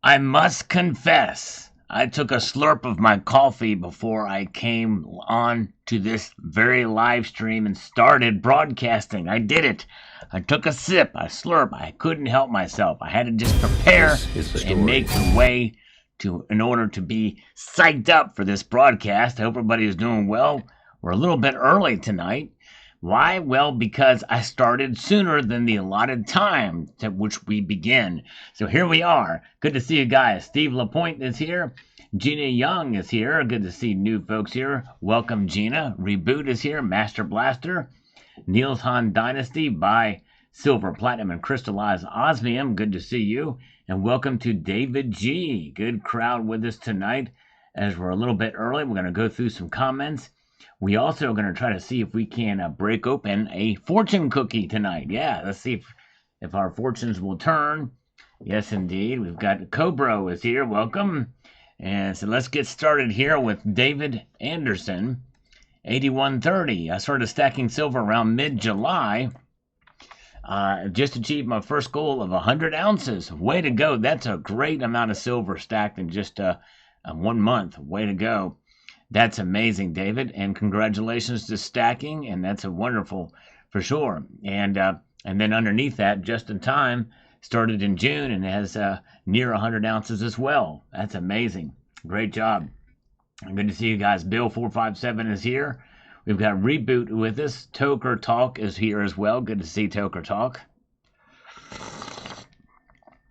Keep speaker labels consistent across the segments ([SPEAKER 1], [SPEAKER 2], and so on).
[SPEAKER 1] I must confess, I took a slurp of my coffee before I came on to this very live stream and started broadcasting. I did it. I took a sip, a slurp. I couldn't help myself. I had to just prepare and make the way in order to be psyched up for this broadcast. I hope everybody is doing well. We're a little bit early tonight. Why? Well, because I started sooner than the allotted time at which we begin. So here we are. Good to see you guys. Steve Lapointe is here. Gina Young is here. Good to see new folks here. Welcome, Gina. Reboot is here. Master Blaster. Niels Han Dynasty by Silver, Platinum, and Crystallized Osmium. Good to see you. And welcome to David G. Good crowd with us tonight. As we're a little bit early, we're going to go through some comments. We also are going to try to see if we can break open a fortune cookie tonight. Yeah, let's see if our fortunes will turn. Yes, indeed. We've got Cobra is here. Welcome. And so let's get started here with David Anderson, 8130. I started stacking silver around mid-July. Just achieved my first goal of 100 ounces. Way to go. That's a great amount of silver stacked in just 1 month. Way to go. That's amazing, David, and congratulations to stacking, and that's a wonderful, for sure. And then underneath that, just in time, started in June and has near 100 ounces as well. That's amazing. Great job. Good to see you guys. Bill457 is here. We've got Reboot with us. Toker Talk is here as well. Good to see Toker Talk.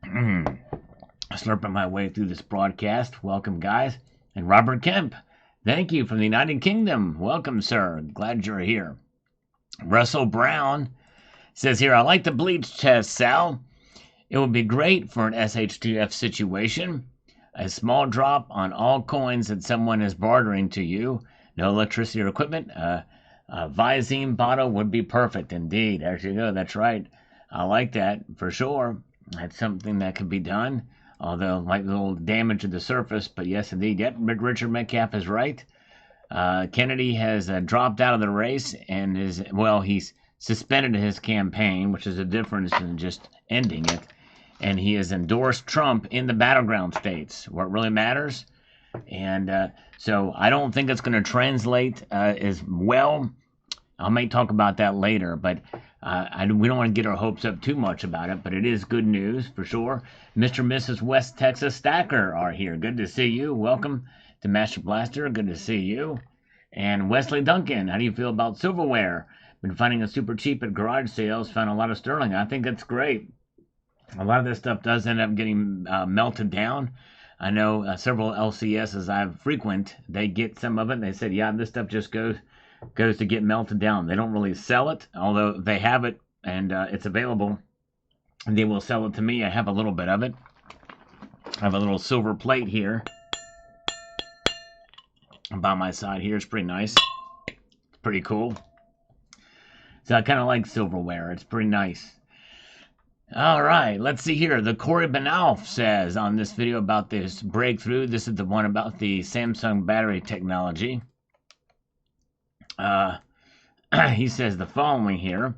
[SPEAKER 1] Slurping my way through this broadcast. Welcome, guys. And Robert Kemp. Thank you from the United Kingdom. Welcome, sir. Glad you're here. Russell Brown says here, I like the bleach test, Sal. It would be great for an SHTF situation. A small drop on all coins that someone is bartering to you. No electricity or equipment. A Visine bottle would be perfect indeed. There you go. That's right. I like that for sure. That's something that could be done. Although, like a little damage to the surface, but yes, indeed. Yep, Richard Metcalf is right. Kennedy has dropped out of the race and he's suspended his campaign, which is a difference than just ending it. And he has endorsed Trump in the battleground states, where it really matters. And so I don't think it's going to translate as well. I may talk about that later, but we don't want to get our hopes up too much about it, but it is good news for sure. Mr. and Mrs. West Texas Stacker are here. Good to see you. Welcome to Master Blaster. Good to see you. And Wesley Duncan, how do you feel about silverware? Been finding it super cheap at garage sales. Found a lot of sterling. I think that's great. A lot of this stuff does end up getting melted down. I know several LCSs I frequent, they get some of it, and they said, yeah, this stuff just goes to get melted down. They don't really sell it, although they have it and it's available. And they will sell it to me. I have a little bit of it. I have a little silver plate here by my side here. It's pretty nice. It's pretty cool. So I kind of like silverware. It's pretty nice. All right, let's see here. The Corey Benalf says on this video about this breakthrough. This is the one about the Samsung battery technology. He says the following here.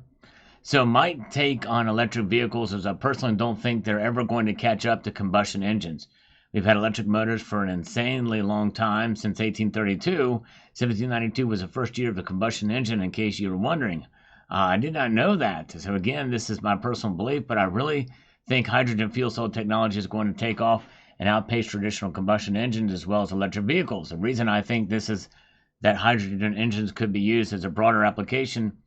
[SPEAKER 1] So my take on electric vehicles is I personally don't think they're ever going to catch up to combustion engines. We've had electric motors for an insanely long time, since 1832. 1792 was the first year of the combustion engine, in case you were wondering. I did not know that. So again, this is my personal belief, but I really think hydrogen fuel cell technology is going to take off and outpace traditional combustion engines as well as electric vehicles. The reason I think this is that hydrogen engines could be used as a broader application.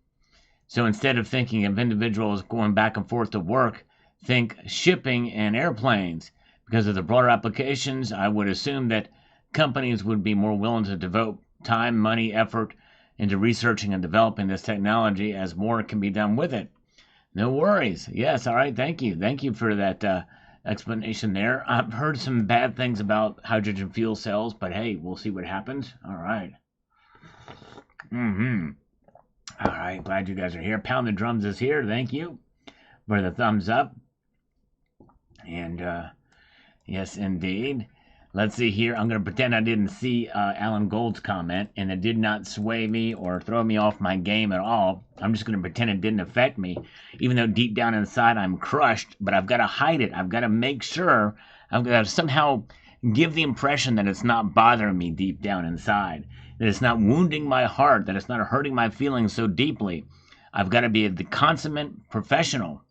[SPEAKER 1] So instead of thinking of individuals going back and forth to work, think shipping and airplanes. Because of the broader applications, I would assume that companies would be more willing to devote time, money, effort into researching and developing this technology as more can be done with it. No worries. Yes, all right, thank you. Thank you for that explanation there. I've heard some bad things about hydrogen fuel cells, but hey, we'll see what happens. All right. All right, glad you guys are here. Pound the Drums is here. Thank you for the thumbs up. And yes, indeed. Let's see here. I'm going to pretend I didn't see Alan Gold's comment, and it did not sway me or throw me off my game at all. I'm just going to pretend it didn't affect me, even though deep down inside I'm crushed, but I've got to hide it. I've got to make sure I've got to somehow give the impression that it's not bothering me deep down inside, that it's not wounding my heart, that it's not hurting my feelings so deeply. I've got to be the consummate professional,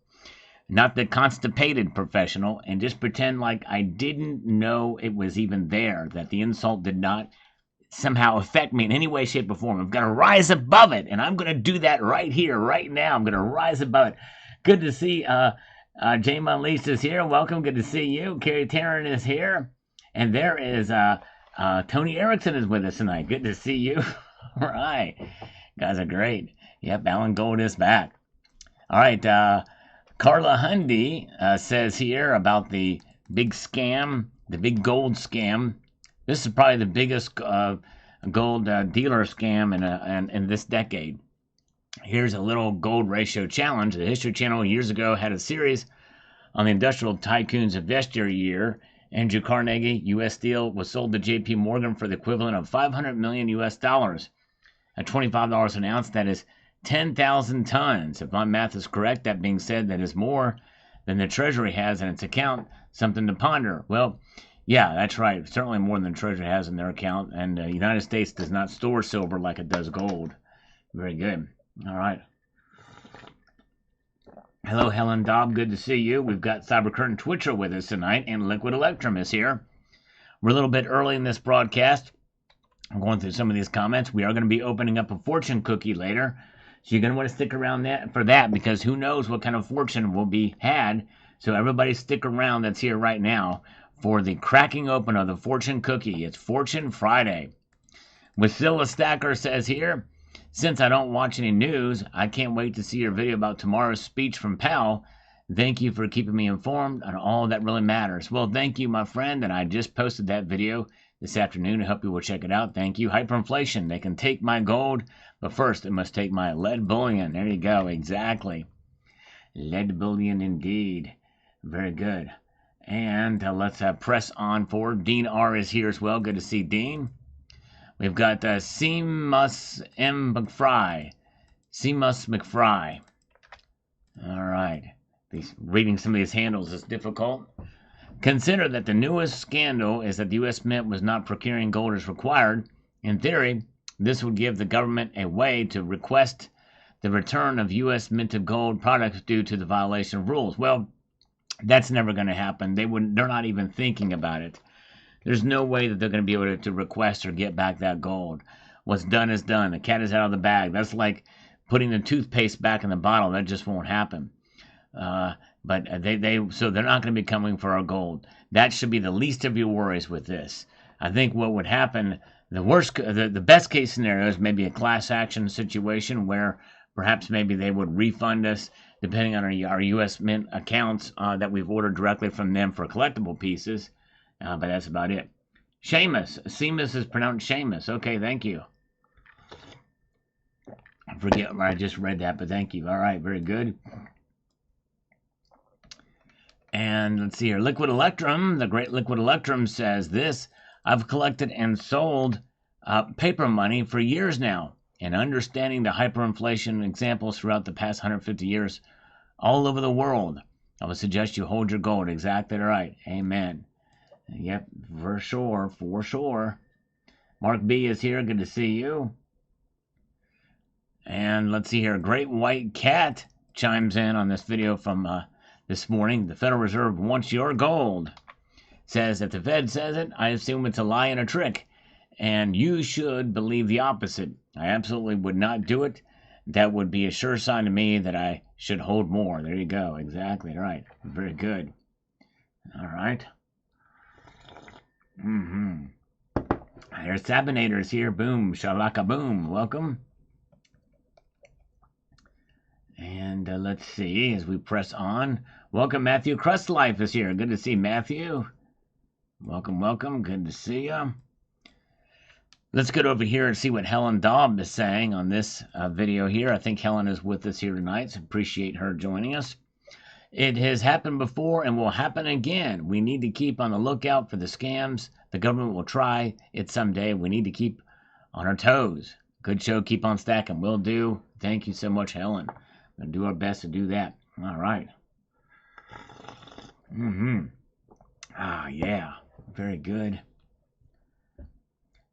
[SPEAKER 1] not the constipated professional, and just pretend like I didn't know it was even there, that the insult did not somehow affect me in any way, shape, or form. I'm going to rise above it, and I'm going to do that right here, right now. I'm going to rise above it. Good to see Jane Unleashed is here. Welcome. Good to see you. Carrie Tarrant is here. And there is Tony Erickson is with us tonight. Good to see you. All right. Guys are great. Yep, Alan Gold is back. All right. Carla Hundy says here about the big scam, the big gold scam. This is probably the biggest gold dealer scam in this decade. Here's a little gold ratio challenge. The History Channel years ago had a series on the industrial tycoons of yesteryear. Andrew Carnegie, U.S. Steel, was sold to J.P. Morgan for the equivalent of $500 million U.S. dollars. At $25 an ounce, that is 10,000 tons. If my math is correct, that being said, that is more than the Treasury has in its account. Something to ponder. Well, yeah, that's right. Certainly more than the Treasury has in their account. And the United States does not store silver like it does gold. Very good. All right. Hello, Helen Dobb. Good to see you. We've got Cyber Curtain Twitcher with us tonight, and Liquid Electrum is here. We're a little bit early in this broadcast. I'm going through some of these comments. We are going to be opening up a fortune cookie later. So you're going to want to stick around for that, because who knows what kind of fortune will be had. So everybody stick around that's here right now for the cracking open of the fortune cookie. It's Fortune Friday. Wasilla Stacker says here, since I don't watch any news, I can't wait to see your video about tomorrow's speech from Powell. Thank you for keeping me informed on all that really matters. Well, thank you, my friend, and I just posted that video this afternoon. I hope you will check it out. Thank you. Hyperinflation. They can take my gold, but first it must take my lead bullion. There you go. Exactly. Lead bullion indeed. Very good. And let's press on forward. Dean R. is here as well. Good to see Dean. We've got Seamus M. McFry. Seamus McFry. All right. Reading some of these handles is difficult. Consider that the newest scandal is that the U.S. Mint was not procuring gold as required. In theory, this would give the government a way to request the return of U.S. minted gold products due to the violation of rules. Well, that's never going to happen. They're not even thinking about it. There's no way that they're going to be able to request or get back that gold. What's done is done. The cat is out of the bag. That's like putting the toothpaste back in the bottle. That just won't happen. So they're not going to be coming for our gold. That should be the least of your worries with this. I think what would happen, the best case scenario is maybe a class action situation where perhaps maybe they would refund us depending on our U.S. Mint accounts that we've ordered directly from them for collectible pieces. But that's about it. Seamus is pronounced Seamus. Okay, thank you. I forget where I just read that, but thank you. All right, very good. And let's see here. Liquid Electrum, the great Liquid Electrum says this. I've collected and sold paper money for years now, and understanding the hyperinflation examples throughout the past 150 years all over the world, I would suggest you hold your gold. Exactly right. Amen. Yep, for sure, for sure. Mark B is here. Good to see you. And let's see here. Great White Cat chimes in on this video from this morning. The Federal Reserve wants your gold. Says if the Fed says it, I assume it's a lie and a trick. And you should believe the opposite. I absolutely would not do it. That would be a sure sign to me that I should hold more. There you go. Exactly right. Very good. All right. There's Sabinators here. Boom. Shalaka boom. Welcome. And let's see as we press on. Welcome, Matthew Crustlife is here. Good to see Matthew. Welcome, welcome. Good to see you. Let's get over here and see what Helen Dobb is saying on this video here. I think Helen is with us here tonight, so appreciate her joining us. It has happened before and will happen again. We need to keep on the lookout for the scams. The government will try it someday. We need to keep on our toes. Good show. Keep on stacking. Will do. Thank you so much, Helen. We'll do our best to do that. All right. Ah, yeah. Very good.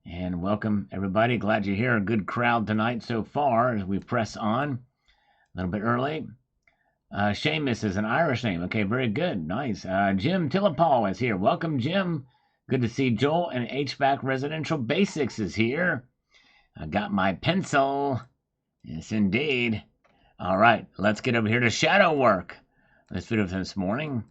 [SPEAKER 1] And welcome, everybody. Glad you're here. A good crowd tonight so far as we press on. A little bit early. Seamus is an Irish name. Okay, very good. Nice. Jim Tillapal is here. Welcome, Jim. Good to see Joel, and HVAC Residential Basics is here. I got my pencil. Yes, indeed. All right, let's get over here to shadow work. This video this morning.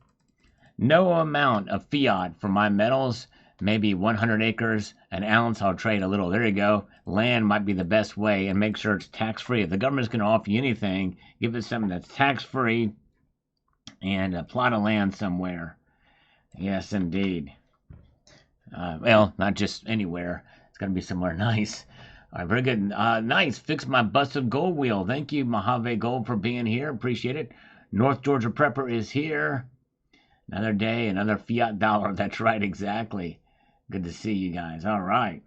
[SPEAKER 1] No amount of fiat for my metals. Maybe 100 acres, an ounce. I'll trade a little. There you go. Land might be the best way, and make sure it's tax-free. If the government's going to offer you anything, give it something that's tax-free and a plot of land somewhere. Yes, indeed. Well, not just anywhere. It's got to be somewhere nice. All right, very good. Nice. Fix my busted gold wheel. Thank you, Mojave Gold, for being here. Appreciate it. North Georgia Prepper is here. Another day, another fiat dollar. That's right, exactly. Good to see you guys. All right.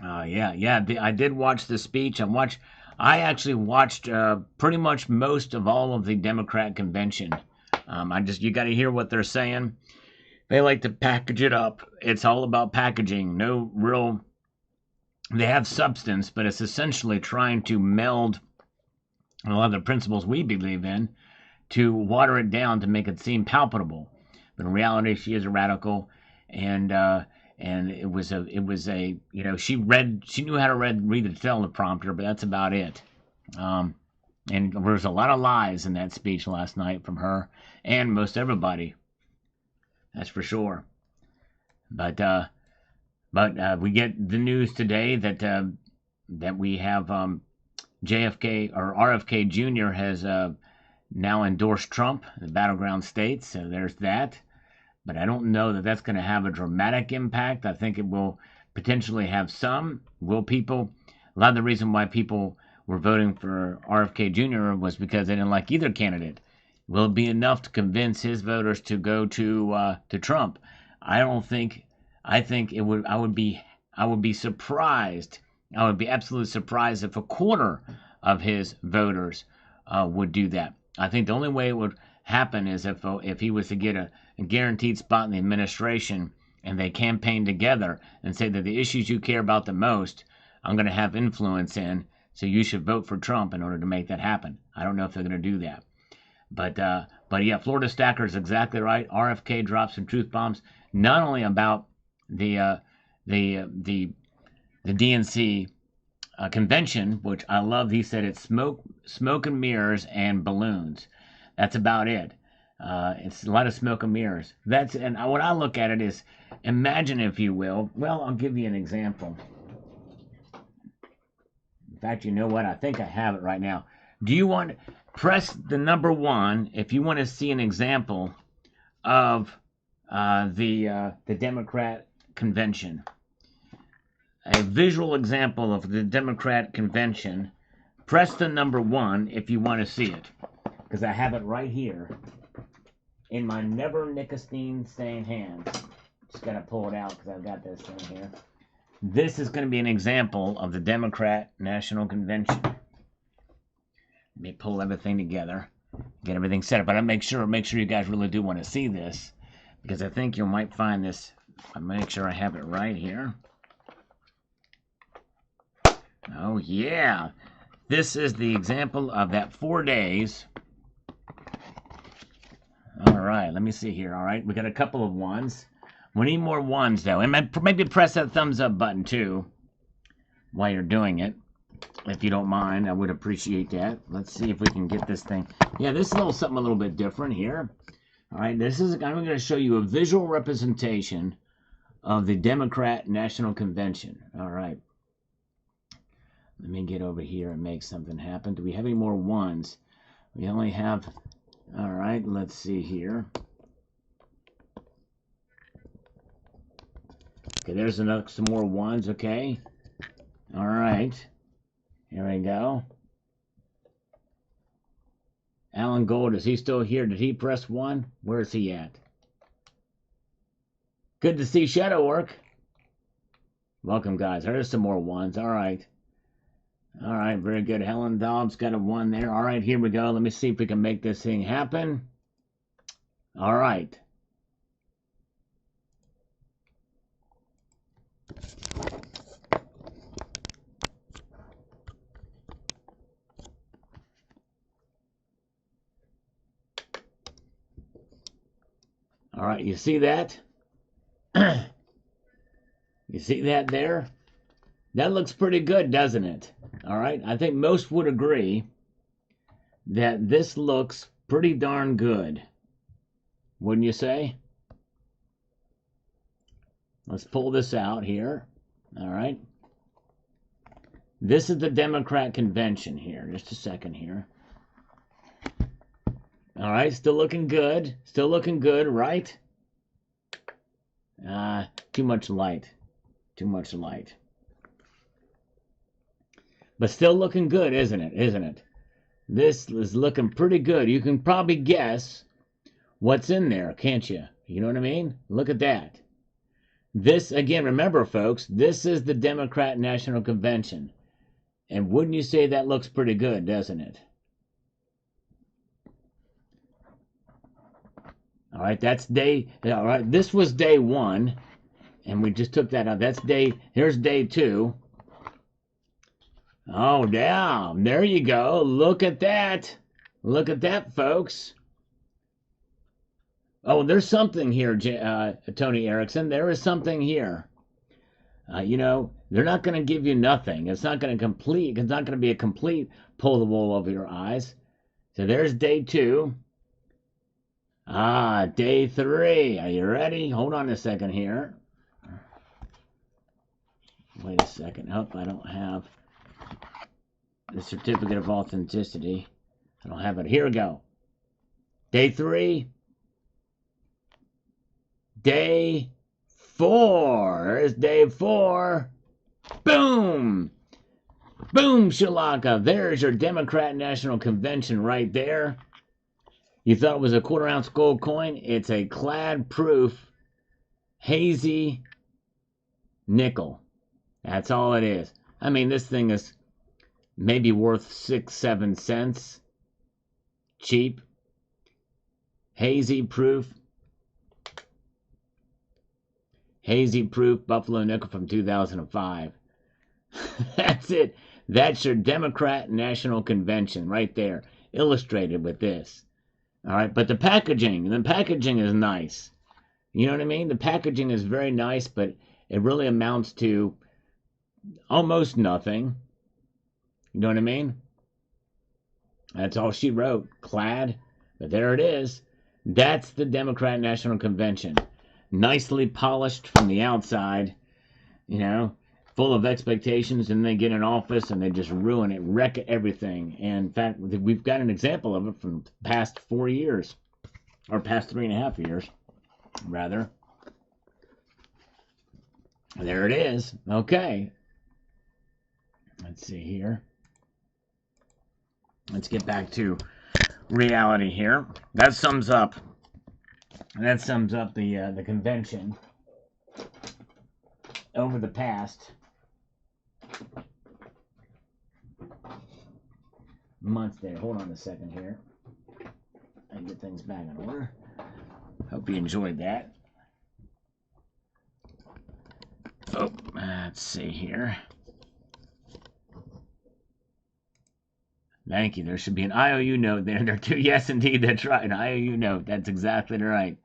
[SPEAKER 1] Yeah. I did watch the speech. I actually watched pretty much most of all of the Democrat convention. You got to hear what they're saying. They like to package it up. It's all about packaging. No real. They have substance, but it's essentially trying to meld a lot of the principles we believe in to water it down to make it seem palpable. But in reality, she is a radical, and it was a she knew how to read the teleprompter, but that's about it. And there was a lot of lies in that speech last night from her and most everybody. That's for sure. But we get the news today that we have JFK or RFK Jr. has now endorsed Trump in the battleground states. So there's that. But I don't know that that's going to have a dramatic impact. I think it will potentially have some. A lot of the reason why people were voting for RFK Jr. was because they didn't like either candidate. Will it be enough to convince his voters to go to Trump? I think it would. I would be surprised. I would be absolutely surprised if a quarter of his voters would do that. I think the only way it would happen is if he was to get a guaranteed spot in the administration and they campaign together and say that the issues you care about the most, I'm going to have influence in, so you should vote for Trump in order to make that happen. I don't know if they're going to do that. But yeah, Florida Stacker is exactly right. RFK dropped some truth bombs, not only about the DNC convention, which I love. He said it's smoke and mirrors and balloons. That's about it. It's a lot of smoke and mirrors. And what I look at it is, imagine, if you will. Well, I'll give you an example. In fact, you know what? I think I have it right now. Do you want press the number 1 if you want to see an example of the Democrat convention? A visual example of the Democrat convention. Press the number 1 if you want to see it, because I have it right here in my never nicotine stained hands. Just gotta pull it out because I've got this thing here. This is going to be an example of the Democrat National Convention. Let me pull everything together, get everything set up. But I make sure you guys really do want to see this, because I think you might find this. I'll make sure I have it right here. Oh yeah, this is the example of that 4 days. All right, let me see here. All right, we got a couple of ones. We need more ones though, and maybe press that thumbs up button too while you're doing it, if you don't mind. I would appreciate that. Let's see if we can get this thing. Yeah, this is something a little bit different here. All right, I'm going to show you a visual representation of the Democrat National Convention. All right. Let me get over here and make something happen. Do we have any more ones? We only have... All right, let's see here. Okay, there's some more ones, okay. All right. Here we go. Alan Gold, is he still here? Did he press 1? Where is he at? Good to see Shadow Work. Welcome, guys. There's some more ones. All right. All right, very good. Helen Dobbs got a 1 there. All right, here we go. Let me see if we can make this thing happen. All right. All right, you see that? You see that there? That looks pretty good, doesn't it? All right, I think most would agree that this looks pretty darn good. Wouldn't you say? Let's pull this out here. All right. This is the Democrat convention here. Just a second here. All right, still looking good. Still looking good, right? Too much light. Too much light. But still looking good, isn't it? Isn't it? This is looking pretty good. You can probably guess what's in there, can't you? You know what I mean? Look at that. This, again, remember, folks, this is the Democrat National Convention. And wouldn't you say that looks pretty good, doesn't it? All right, that's day, all right, this was day 1. And we just took that out. That's here's day 2. Oh, damn, there you go. Look at that. Look at that, folks. Oh, there's something here, Tony Erickson. There is something here. You know, they're not going to give you nothing. It's not going to be a complete pull the wool over your eyes. So there's day 2. Day 3. Are you ready? Hold on a second here. Wait a second. Oh, I don't have the certificate of authenticity. I don't have it. Here we go. Day 3. Day 4. There's day 4. Boom! Boom, shalaka. There's your Democrat National Convention right there. You thought it was a quarter-ounce gold coin? It's a clad-proof, hazy nickel. That's all it is. I mean, this thing is maybe worth 6-7 cents. Cheap. Hazy proof. Hazy proof Buffalo nickel from 2005. That's it. That's your Democrat National Convention right there. Illustrated with this. All right, but the packaging is nice. You know what I mean? The packaging is very nice, but it really amounts to almost nothing. You know what I mean? That's all she wrote. Clad. But there it is. That's the Democrat National Convention. Nicely polished from the outside. You know, full of expectations, and they get in office and they just ruin it, wreck everything. And in fact, we've got an example of it from the past 4 years. Or past 3.5 years, rather. There it is. Okay. Let's see here. Let's get back to reality here. That sums up the convention over the past months there. Hold on a second here. I get things back in order. Hope you enjoyed that. Oh, let's see here. Thank you. There should be an IOU note there too. Yes, indeed, that's right. An IOU note. That's exactly right.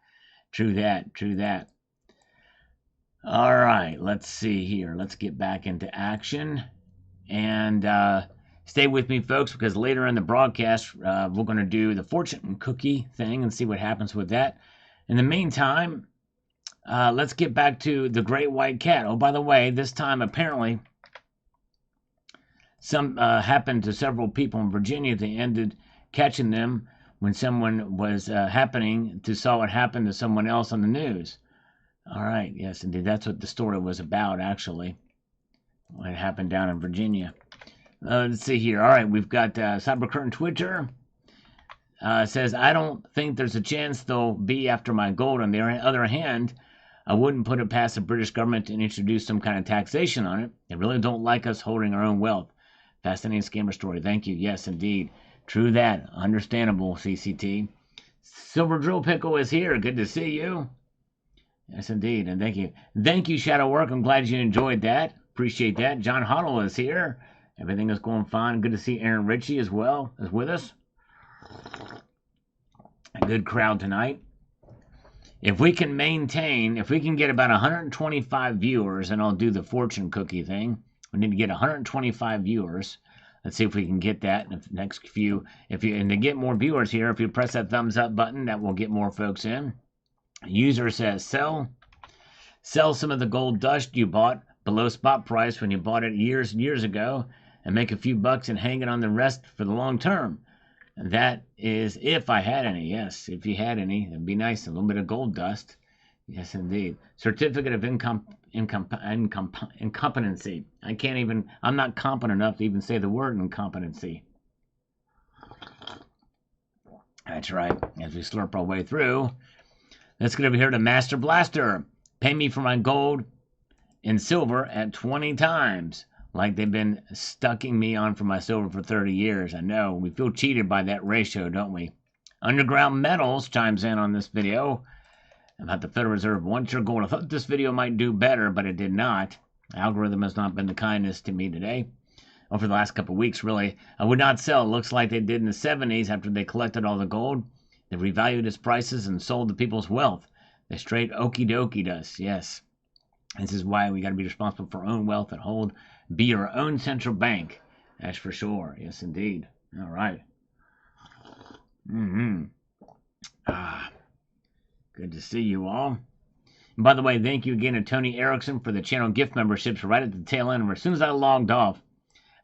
[SPEAKER 1] True that. True that. All right. Let's see here. Let's get back into action. And stay with me, folks, because later in the broadcast, we're going to do the fortune cookie thing and see what happens with that. In the meantime, let's get back to the great white cat. Oh, by the way, this time apparently some happened to several people in Virginia. They ended catching them when someone was happening to saw what happened to someone else on the news. All right, yes, indeed. That's what the story was about, actually. What happened down in Virginia. Let's see here. All right, we've got Cyber Curtain Twitter. Says, I don't think there's a chance they'll be after my gold. On the other hand, I wouldn't put it past the British government to introduce some kind of taxation on it. They really don't like us holding our own wealth. Fascinating scammer story. Thank you. Yes, indeed. True that. Understandable, CCT. Silver Drill Pickle is here. Good to see you. Yes, indeed. And thank you. Thank you, Shadow Work. I'm glad you enjoyed that. Appreciate that. John Hoddle is here. Everything is going fine. Good to see Aaron Ritchie as well is with us. A good crowd tonight. If we can maintain, if we can get about 125 viewers, and I'll do the fortune cookie thing. We need to get 125 viewers. Let's see if we can get that in the next few. And to get more viewers here, if you press that thumbs up button, that will get more folks in. User says sell some of the gold dust you bought below spot price when you bought it years and years ago, and make a few bucks and hang it on the rest for the long term. And that is if I had any. Yes, if you had any, it'd be nice. A little bit of gold dust. Yes, indeed. Certificate of incompetency. I'm not competent enough to even say the word incompetency. That's right. As we slurp our way through, let's get over here to Master Blaster. Pay me for my gold and silver at 20 times. Like they've been stucking me on for my silver for 30 years. I know. We feel cheated by that ratio, don't we? Underground Metals chimes in on this video about the Federal Reserve wants your gold. I thought this video might do better, but it did not. The algorithm has not been the kindest to me today. Over the last couple of weeks, really. I would not sell. It looks like they did in the 70s after they collected all the gold. They revalued its prices and sold the people's wealth. They straight okie dokied us, yes. This is why we got to be responsible for our own wealth and hold. Be your own central bank. That's for sure. Yes, indeed. All right. Good to see you all. And by the way, thank you again to Tony Erickson for the channel gift memberships right at the tail end. As soon as I logged off,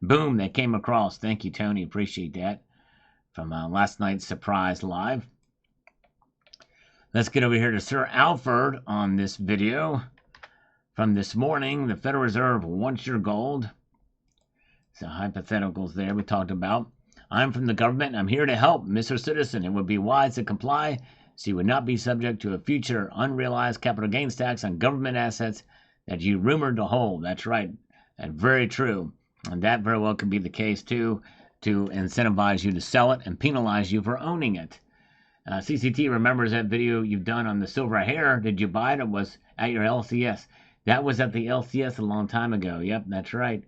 [SPEAKER 1] boom, they came across. Thank you, Tony. Appreciate that. From last night's surprise live. Let's get over here to Sir Alfred on this video. From this morning, the Federal Reserve wants your gold. So hypotheticals there we talked about. I'm from the government, and I'm here to help, Mr. Citizen. It would be wise to comply, so you would not be subject to a future unrealized capital gains tax on government assets that you rumored to hold. That's right. That's very true. And that very well could be the case, too, to incentivize you to sell it and penalize you for owning it. CCT remembers that video you've done on the silver hair. Did you buy it? It was at your LCS. That was at the LCS a long time ago. Yep, that's right.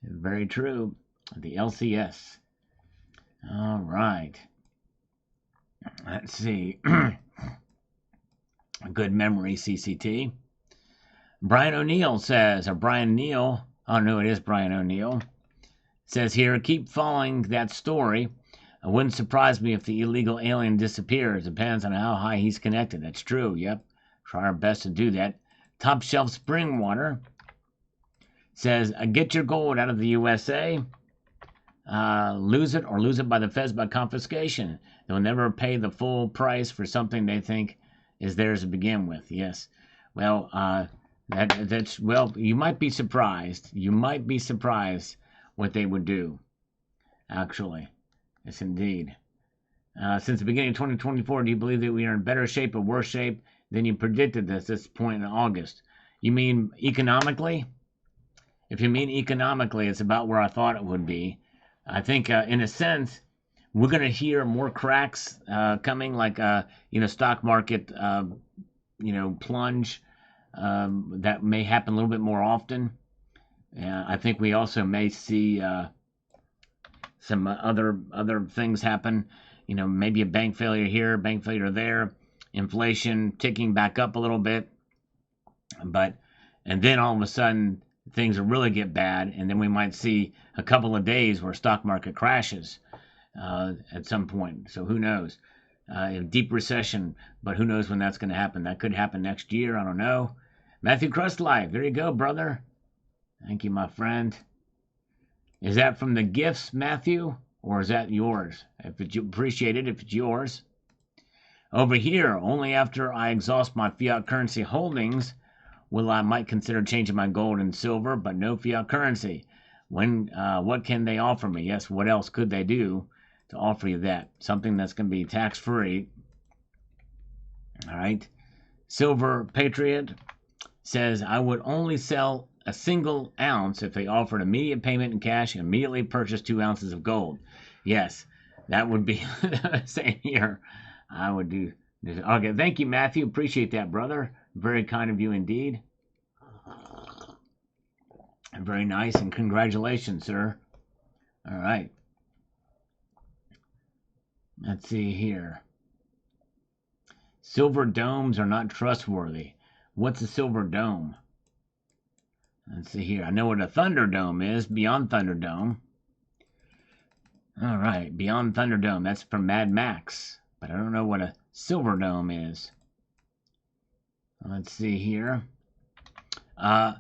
[SPEAKER 1] Very true. The LCS. All right. Let's see. Good memory, CCT. Brian O'Neill says, or Brian Neal. Oh, no, it is Brian O'Neill. Says here, keep following that story. It wouldn't surprise me if the illegal alien disappears. Depends on how high he's connected. That's true. Yep. Try our best to do that. Top Shelf Spring Water says, get your gold out of the USA. Lose it or lose it by the feds by confiscation. They'll never pay the full price for something they think is theirs to begin with. Yes. Well, well, you might be surprised. You might be surprised what they would do. Actually. Yes, indeed. Since the beginning of 2024, do you believe that we are in better shape or worse shape than you predicted at this point in August? You mean economically? If you mean economically, it's about where I thought it would be. I think, in a sense, we're going to hear more cracks coming, like stock market, plunge. That may happen a little bit more often. I think we also may see some other things happen. Maybe a bank failure here, bank failure there, inflation ticking back up a little bit. And then all of a sudden things will really get bad, and then we might see a couple of days where stock market crashes at some point. So who knows? A deep recession, but who knows when that's going to happen? That could happen next year. I don't know. Matthew Crustlife, there you go, brother. Thank you, my friend. Is that from the gifts, Matthew, or is that yours? If it's appreciate it, if it's yours. Over here, only after I exhaust my fiat currency holdings will I might consider changing my gold and silver, but no fiat currency. What can they offer me? Yes, what else could they do to offer you that? Something that's going to be tax-free. All right. Silver Patriot says, I would only sell a single ounce if they offered immediate payment in cash and immediately purchase 2 ounces of gold. Yes, that would be same here. I would do. Okay, thank you, Matthew. Appreciate that, brother. Very kind of you indeed. Very nice, and congratulations, sir. All right. Let's see here. Silver domes are not trustworthy. What's a silver dome? Let's see here. I know what a Thunderdome is. Beyond Thunderdome. All right, Beyond Thunderdome. That's from Mad Max. But I don't know what a Silver Dome is. Let's see here. I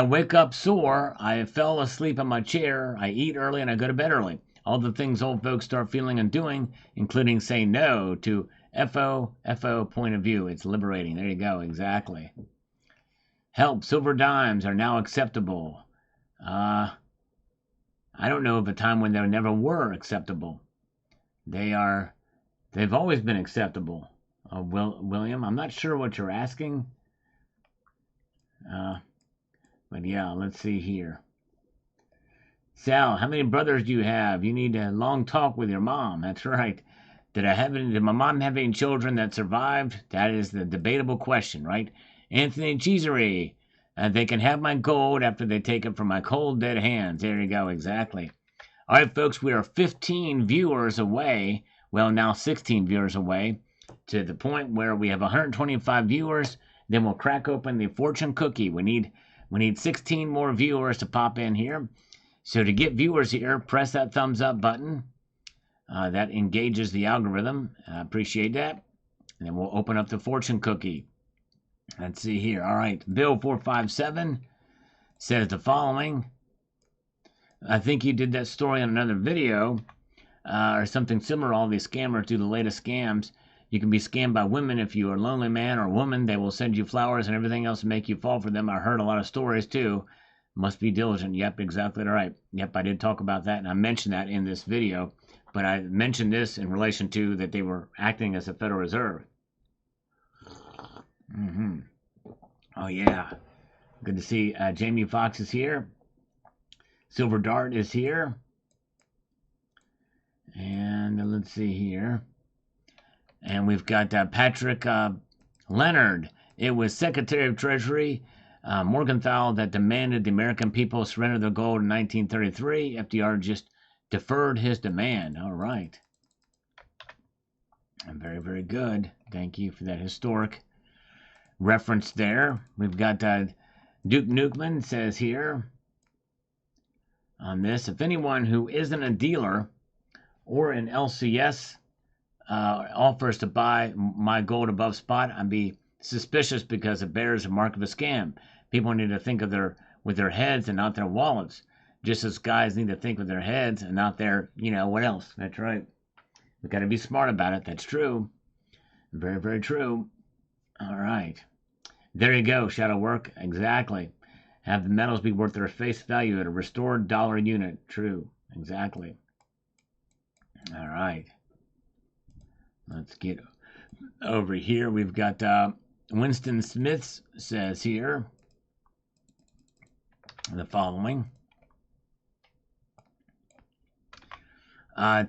[SPEAKER 1] wake up sore. I fell asleep in my chair. I eat early and I go to bed early. All the things old folks start feeling and doing, including saying no to FO point of view. It's liberating. There you go. Exactly. Help. Silver dimes are now acceptable. I don't know of a time when they never were acceptable. They've always been acceptable. William, I'm not sure what you're asking. But yeah, let's see here. Sal, how many brothers do you have? You need a long talk with your mom. That's right. Did my mom have any children that survived? That is the debatable question, right? Anthony Cheesery, they can have my gold after they take it from my cold, dead hands. There you go, exactly. All right, folks, we are 15 viewers away. Well, now 16 viewers away to the point where we have 125 viewers. Then we'll crack open the fortune cookie. We need 16 more viewers to pop in here. So to get viewers here, press that thumbs up button. That engages the algorithm. I appreciate that. And then we'll open up the fortune cookie. Let's see here. All right. Bill457 says the following. I think you did that story on another video or something similar. All these scammers do the latest scams. You can be scammed by women if you are a lonely man or woman. They will send you flowers and everything else to make you fall for them. I heard a lot of stories too. Must be diligent. Yep, exactly right. Yep, I did talk about that, and I mentioned that in this video. But I mentioned this in relation to that they were acting as a Federal Reserve. Oh, yeah. Good to see Jamie Foxx is here. Silver Dart is here. And let's see here. And we've got Patrick Leonard. It was Secretary of Treasury Morgenthau that demanded the American people surrender their gold in 1933. FDR just deferred his demand. All right. Very, very good. Thank you for that historic reference there. We've got Duke Nukeman says here on this, if anyone who isn't a dealer or an LCS offers to buy my gold above spot, I'd be suspicious because it bears a mark of a scam. People need to think with their heads and not their wallets. Just as guys need to think with their heads and not their, what else. That's right. We got to be smart about it. That's true. Very, very true. All right. There you go. Shadow work. Exactly. Have the metals be worth their face value at a restored dollar unit. True. Exactly. All right. Let's get over here. We've got Winston Smith says here the following.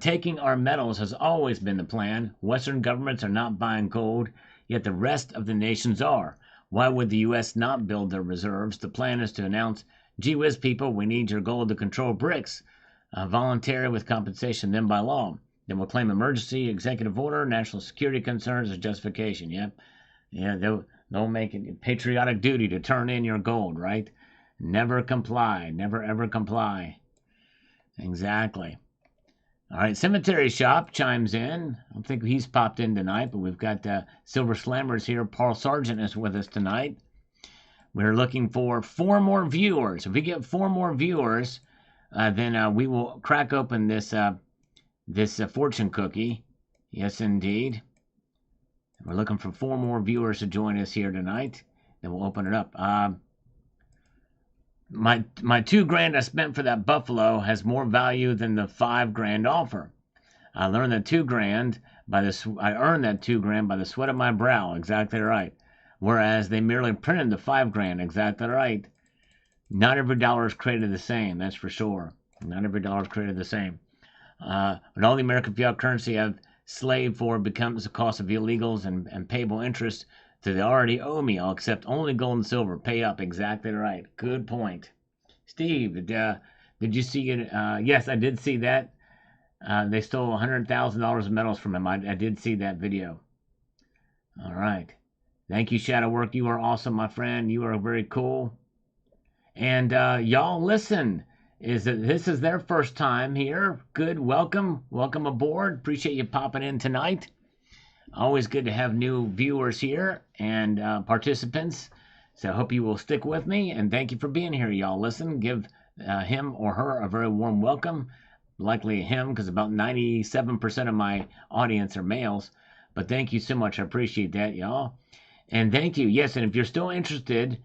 [SPEAKER 1] Taking our metals has always been the plan. Western governments are not buying gold, yet the rest of the nations are. Why would the U.S. not build their reserves? The plan is to announce, gee whiz people, we need your gold to control BRICS. Voluntary with compensation, then by law. Then we'll claim emergency, executive order, national security concerns as justification. Yep. Yeah, they'll make it patriotic duty to turn in your gold, right? Never comply. Never, ever comply. Exactly. All right, Cemetery Shop chimes in. I don't think he's popped in tonight, but we've got Silver Slammers here. Paul Sargent is with us tonight. We're looking for 4 more viewers. If we get 4 more viewers, then we will crack open this fortune cookie. Yes, indeed. We're looking for 4 more viewers to join us here tonight. Then we'll open it up. My $2,000 I spent for that buffalo has more value than the $5,000 offer. I learned that $2,000 I earned that $2,000 by the sweat of my brow. Exactly right. Whereas they merely printed the $5,000. Exactly right. Not every dollar is created the same. That's for sure. Not every dollar is created the same. But all the American fiat currency I've slaved for becomes the cost of illegals and payable interest. So they already owe me. I'll accept only gold and silver. Pay up. Exactly right. Good point. Steve, did you see it? Yes, I did see that. They stole $100,000 of metals from him. I did see that video. All right. Thank you, Shadow Work. You are awesome, my friend. You are very cool. And y'all, listen. This is their first time here? Good. Welcome aboard. Appreciate you popping in tonight. Always good to have new viewers here and participants. So I hope you will stick with me, and thank you for being here, y'all. Listen, give him or her a very warm welcome. Likely him, because about 97% of my audience are males. But thank you so much. I appreciate that, y'all. And thank you. Yes, and if you're still interested,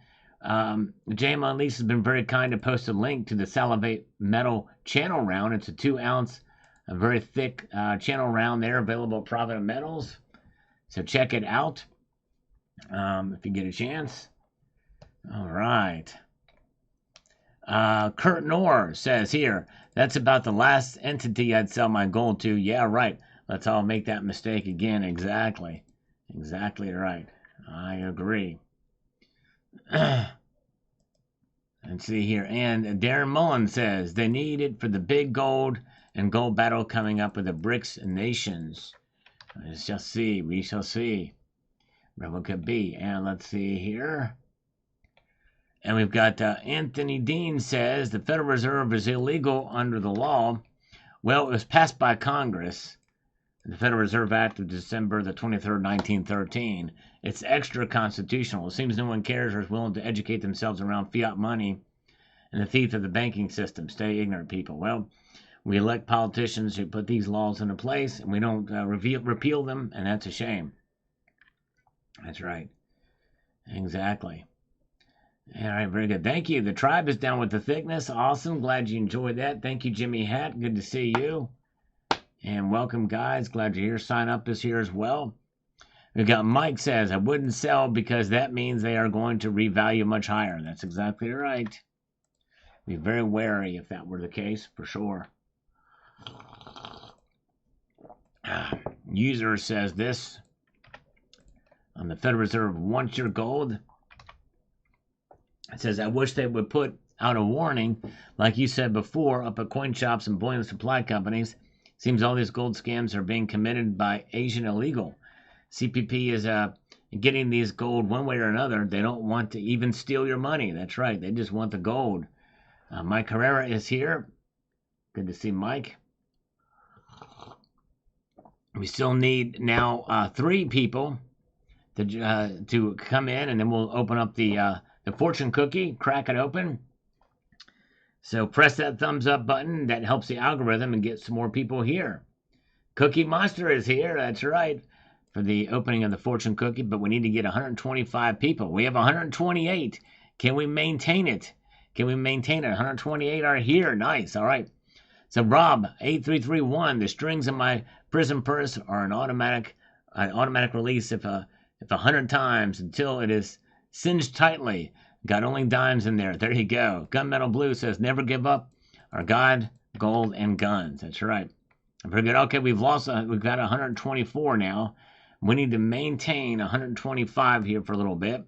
[SPEAKER 1] JM Unleashed has been very kind to post a link to the Salivate Metal Channel Round. It's a 2-ounce, a very thick channel round there, available at Provident Metals. So check it out if you get a chance. All right. Kurt Knorr says here, that's about the last entity I'd sell my gold to. Yeah, right. Let's all make that mistake again. Exactly. Exactly right. I agree. Let's see here. And Darren Mullen says, they need it for the big gold and gold battle coming up with the BRICS nations. We shall see. We shall see. What could be. And let's see here. And we've got Anthony Dean says the Federal Reserve is illegal under the law. Well, it was passed by Congress, the Federal Reserve Act of December the 23rd, 1913. It's extra constitutional. It seems no one cares or is willing to educate themselves around fiat money and the thief of the banking system. Stay ignorant, people. Well, we elect politicians who put these laws into place, and we don't repeal them, and that's a shame. That's right. Exactly. All right, very good. Thank you. The tribe is down with the thickness. Awesome. Glad you enjoyed that. Thank you, Jimmy Hat. Good to see you. And welcome, guys. Glad you're here. Sign up this year as well. We got Mike says, I wouldn't sell because that means they are going to revalue much higher. That's exactly right. Be very wary if that were the case, for sure. User says this on the Federal Reserve wants your gold. It says, I wish they would put out a warning, like you said before, up at coin shops and bullion supply companies. Seems all these gold scams are being committed by Asian illegal. CPP is getting these gold one way or another. They don't want to even steal your money. That's right. They just want the gold. Mike Herrera is here. Good to see Mike. We still need now 3 people to come in, and then we'll open up the fortune cookie, crack it open. So press that thumbs up button. That helps the algorithm and get some more people here. Cookie Monster is here. That's right. For the opening of the fortune cookie, but we need to get 125 people. We have 128. Can we maintain it? Can we maintain it? 128 are here. Nice. All right. So Rob 8331. The strings in my prison purse are an automatic release if 100 times until it is singed tightly. Got only dimes in there. There you go. Gunmetal Blue says, never give up. Our God, gold, and guns. That's right. Very good. Okay, we've got 124 now. We need to maintain 125 here for a little bit.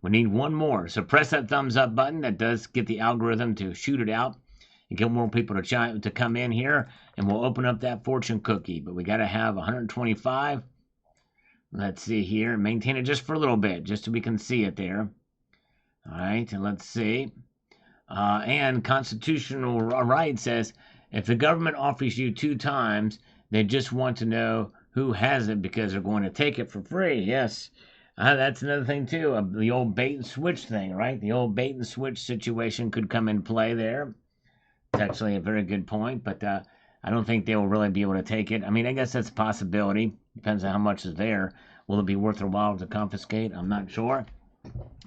[SPEAKER 1] We need one more. So press that thumbs up button. That does get the algorithm to shoot it out and get more people to come in here. And we'll open up that fortune cookie. But we got to have 125. Let's see here. Maintain it just for a little bit, just so we can see it there. All right, and let's see. And constitutional right says, if the government offers you 2 times, they just want to know who has it because they're going to take it for free. Yes, that's another thing too. The old bait and switch thing, right? The old bait and switch situation could come in play there. It's actually a very good point, but I don't think they will really be able to take it. I mean, I guess that's a possibility. Depends on how much is there. Will it be worth their while to confiscate? I'm not sure.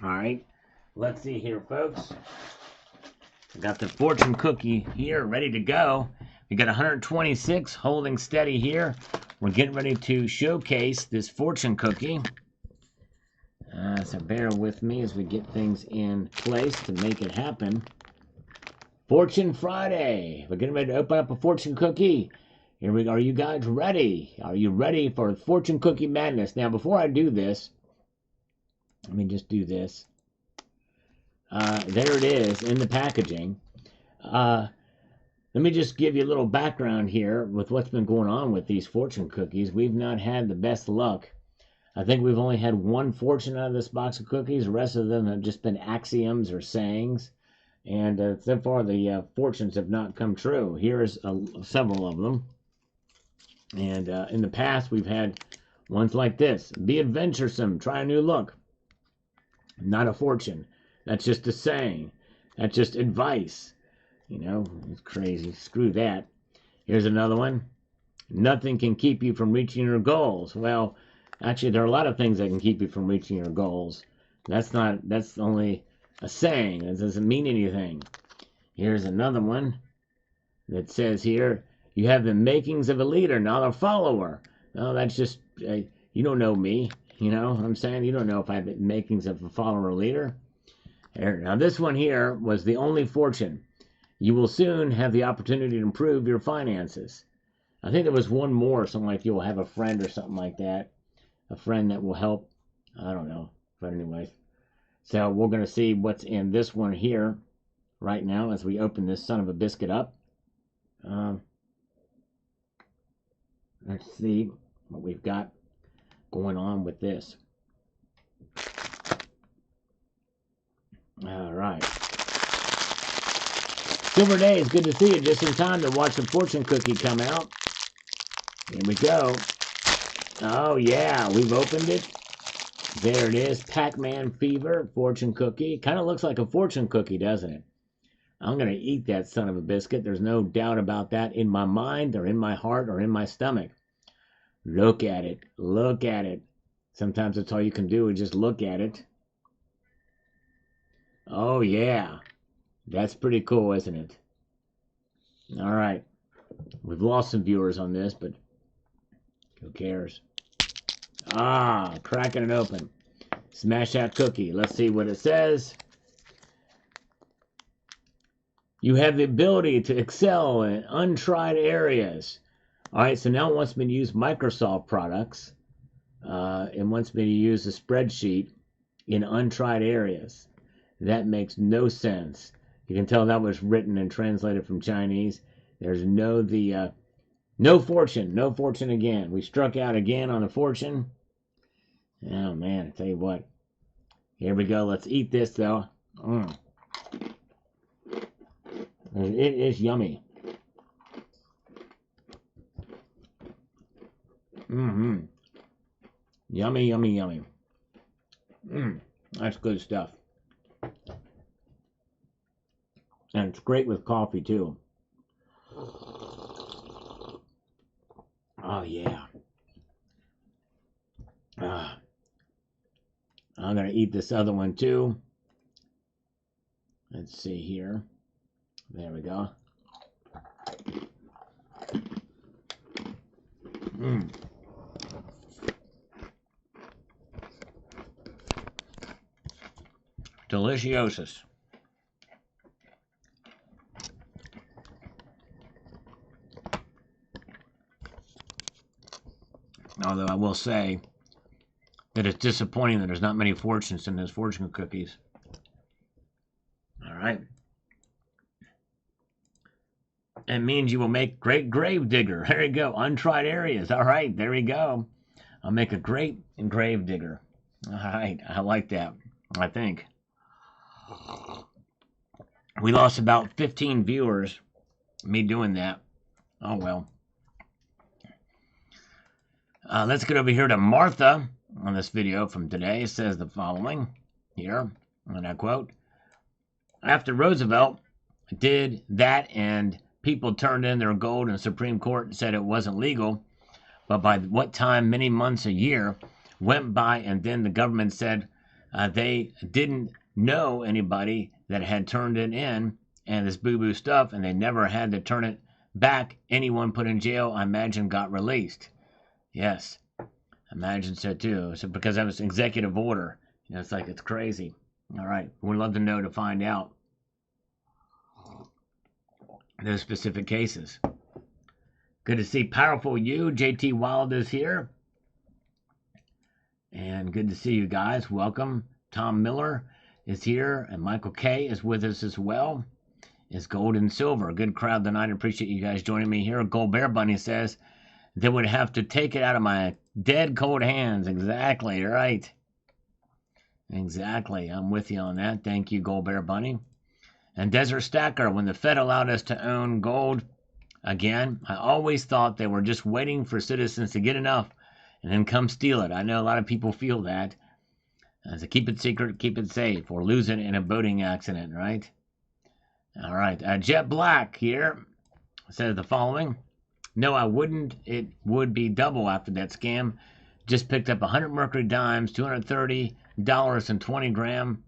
[SPEAKER 1] All right. Let's see here, folks. We got the fortune cookie here ready to go. We got 126 holding steady here. We're getting ready to showcase this fortune cookie. So bear with me as we get things in place to make it happen. Fortune Friday. We're getting ready to open up a fortune cookie. Here we go. Are you guys ready? Are you ready for fortune cookie madness? Now, before I do this, let me just do this. There it is in the packaging. Let me just give you a little background here with what's been going on with these fortune cookies. We've not had the best luck I think we've only had one fortune out of this box of cookies. The rest of them have just been axioms or sayings. And so far, the fortunes have not come true. Here's several of them. And in the past, we've had ones like this. Be adventuresome. Try a new look. Not a fortune. That's just a saying. That's just advice. You know, it's crazy. Screw that. Here's another one. Nothing can keep you from reaching your goals. Well, actually, there are a lot of things that can keep you from reaching your goals. That's only a saying. It doesn't mean anything. Here's another one that says here, you have the makings of a leader, not a follower. No, that's just, you don't know me. You know what I'm saying? You don't know if I have the makings of a follower or leader. Here, now, this one here was the only fortune. You will soon have the opportunity to improve your finances. I think there was one more, something like you will have a friend or something like that. A friend that will help. I don't know. But anyways. So we're going to see what's in this one here right now as we open this son of a biscuit up. Let's see what we've got going on with this. All right. Silver Day, it's good to see you. Just in time to watch the fortune cookie come out. Here we go. Oh, yeah, we've opened it. There it is. Pac-Man Fever fortune cookie. Kind of looks like a fortune cookie, doesn't it? I'm going to eat that son of a biscuit. There's no doubt about that in my mind or in my heart or in my stomach. Look at it. Look at it. Sometimes that's all you can do is just look at it. Oh, yeah. That's pretty cool, isn't it? All right. We've lost some viewers on this, but who cares? Ah, cracking it open. Smash that cookie. Let's see what it says. You have the ability to excel in untried areas. All right, so now it wants me to use Microsoft products. It wants me to use a spreadsheet in untried areas. That makes no sense. You can tell that was written and translated from Chinese. There's no fortune. No fortune again. We struck out again on a fortune. Oh, man, I tell you what. Here we go. Let's eat this, though. It is yummy. Yummy, yummy, yummy. That's good stuff. And it's great with coffee, too. Oh, yeah. I'm going to eat this other one, too. Let's see here. There we go. Deliciosus. Although I will say that it's disappointing that there's not many fortunes in those fortune cookies. All right. It means you will make great grave digger. There you go. Untried areas. All right. There we go. I'll make a great grave digger. All right. I like that. I think. We lost about 15 viewers. Me doing that. Oh, well. Let's get over here to Martha on this video from today. It says the following here, and I quote, after Roosevelt did that and people turned in their gold and the Supreme Court said it wasn't legal, but by what time, many months, a year, went by and then the government said they didn't know anybody that had turned it in and this boo-boo stuff, and they never had to turn it back. Anyone put in jail, I imagine, got released. Yes, imagine so too. So because that was executive order. You know, it's like, it's crazy. All right, we'd love to know to find out those specific cases. Good to see Powerful You. JT Wild is here. And good to see you guys. Welcome. Tom Miller is here. And Michael K is with us as well. It's gold and silver. Good crowd tonight. I appreciate you guys joining me here. Gold Bear Bunny says, They would have to take it out of my dead cold hands. Exactly, right. Exactly. I'm with you on that. Thank you, Gold Bear Bunny. And Desert Stacker, when the Fed allowed us to own gold again, I always thought they were just waiting for citizens to get enough and then come steal it. I know a lot of people feel that. So keep it secret, keep it safe, or lose it in a boating accident, right? All right. Jet Black here says the following. No, I wouldn't. It would be double after that scam. Just picked up 100 mercury dimes, $230 and 20 gram.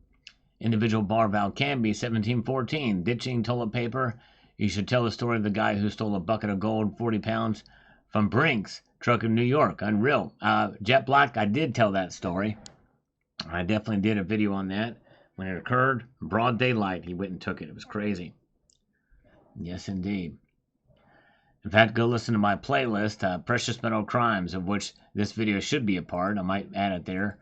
[SPEAKER 1] Individual bar valve can be 1714. Ditching toilet paper. You should tell the story of the guy who stole a bucket of gold, 40 pounds, from Brinks truck in New York. Unreal. Jet Black, I did tell that story. I definitely did a video on that. When it occurred, broad daylight, he went and took it. It was crazy. Yes, indeed. In fact, go listen to my playlist, Precious Metal Crimes, of which this video should be a part. I might add it there,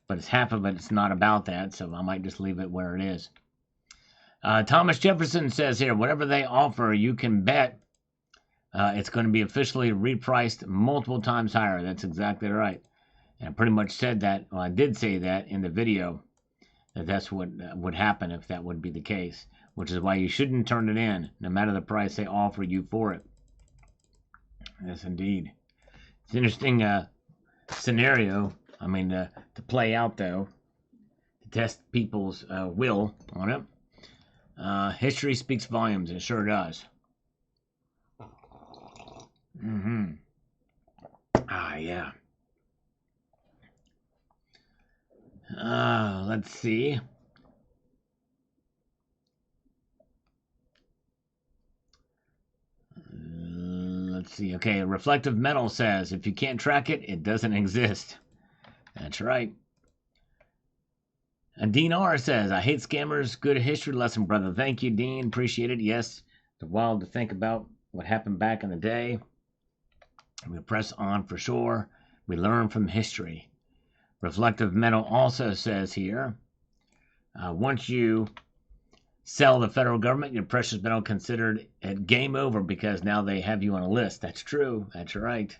[SPEAKER 1] but it's half of it. It's not about that, so I might just leave it where it is. Thomas Jefferson says here, whatever they offer, you can bet it's going to be officially repriced multiple times higher. That's exactly right. And I pretty much said that, well, I did say that in the video, that that's what would happen if that would be the case, which is why you shouldn't turn it in, no matter the price they offer you for it. Yes, indeed. It's an interesting scenario, to play out, though, to test people's will on it. History speaks volumes, it sure does. Yeah. Let's see. Let's see. Okay, Reflective Metal says, if you can't track it, it doesn't exist. That's right. And Dean R says, I hate scammers. Good history lesson, brother. Thank you, Dean. Appreciate it. Yes, it's wild to think about what happened back in the day. We press on for sure. We learn from history. Reflective Metal also says here, once you sell the federal government, your precious metal considered it game over because now they have you on a list. That's true. That's right.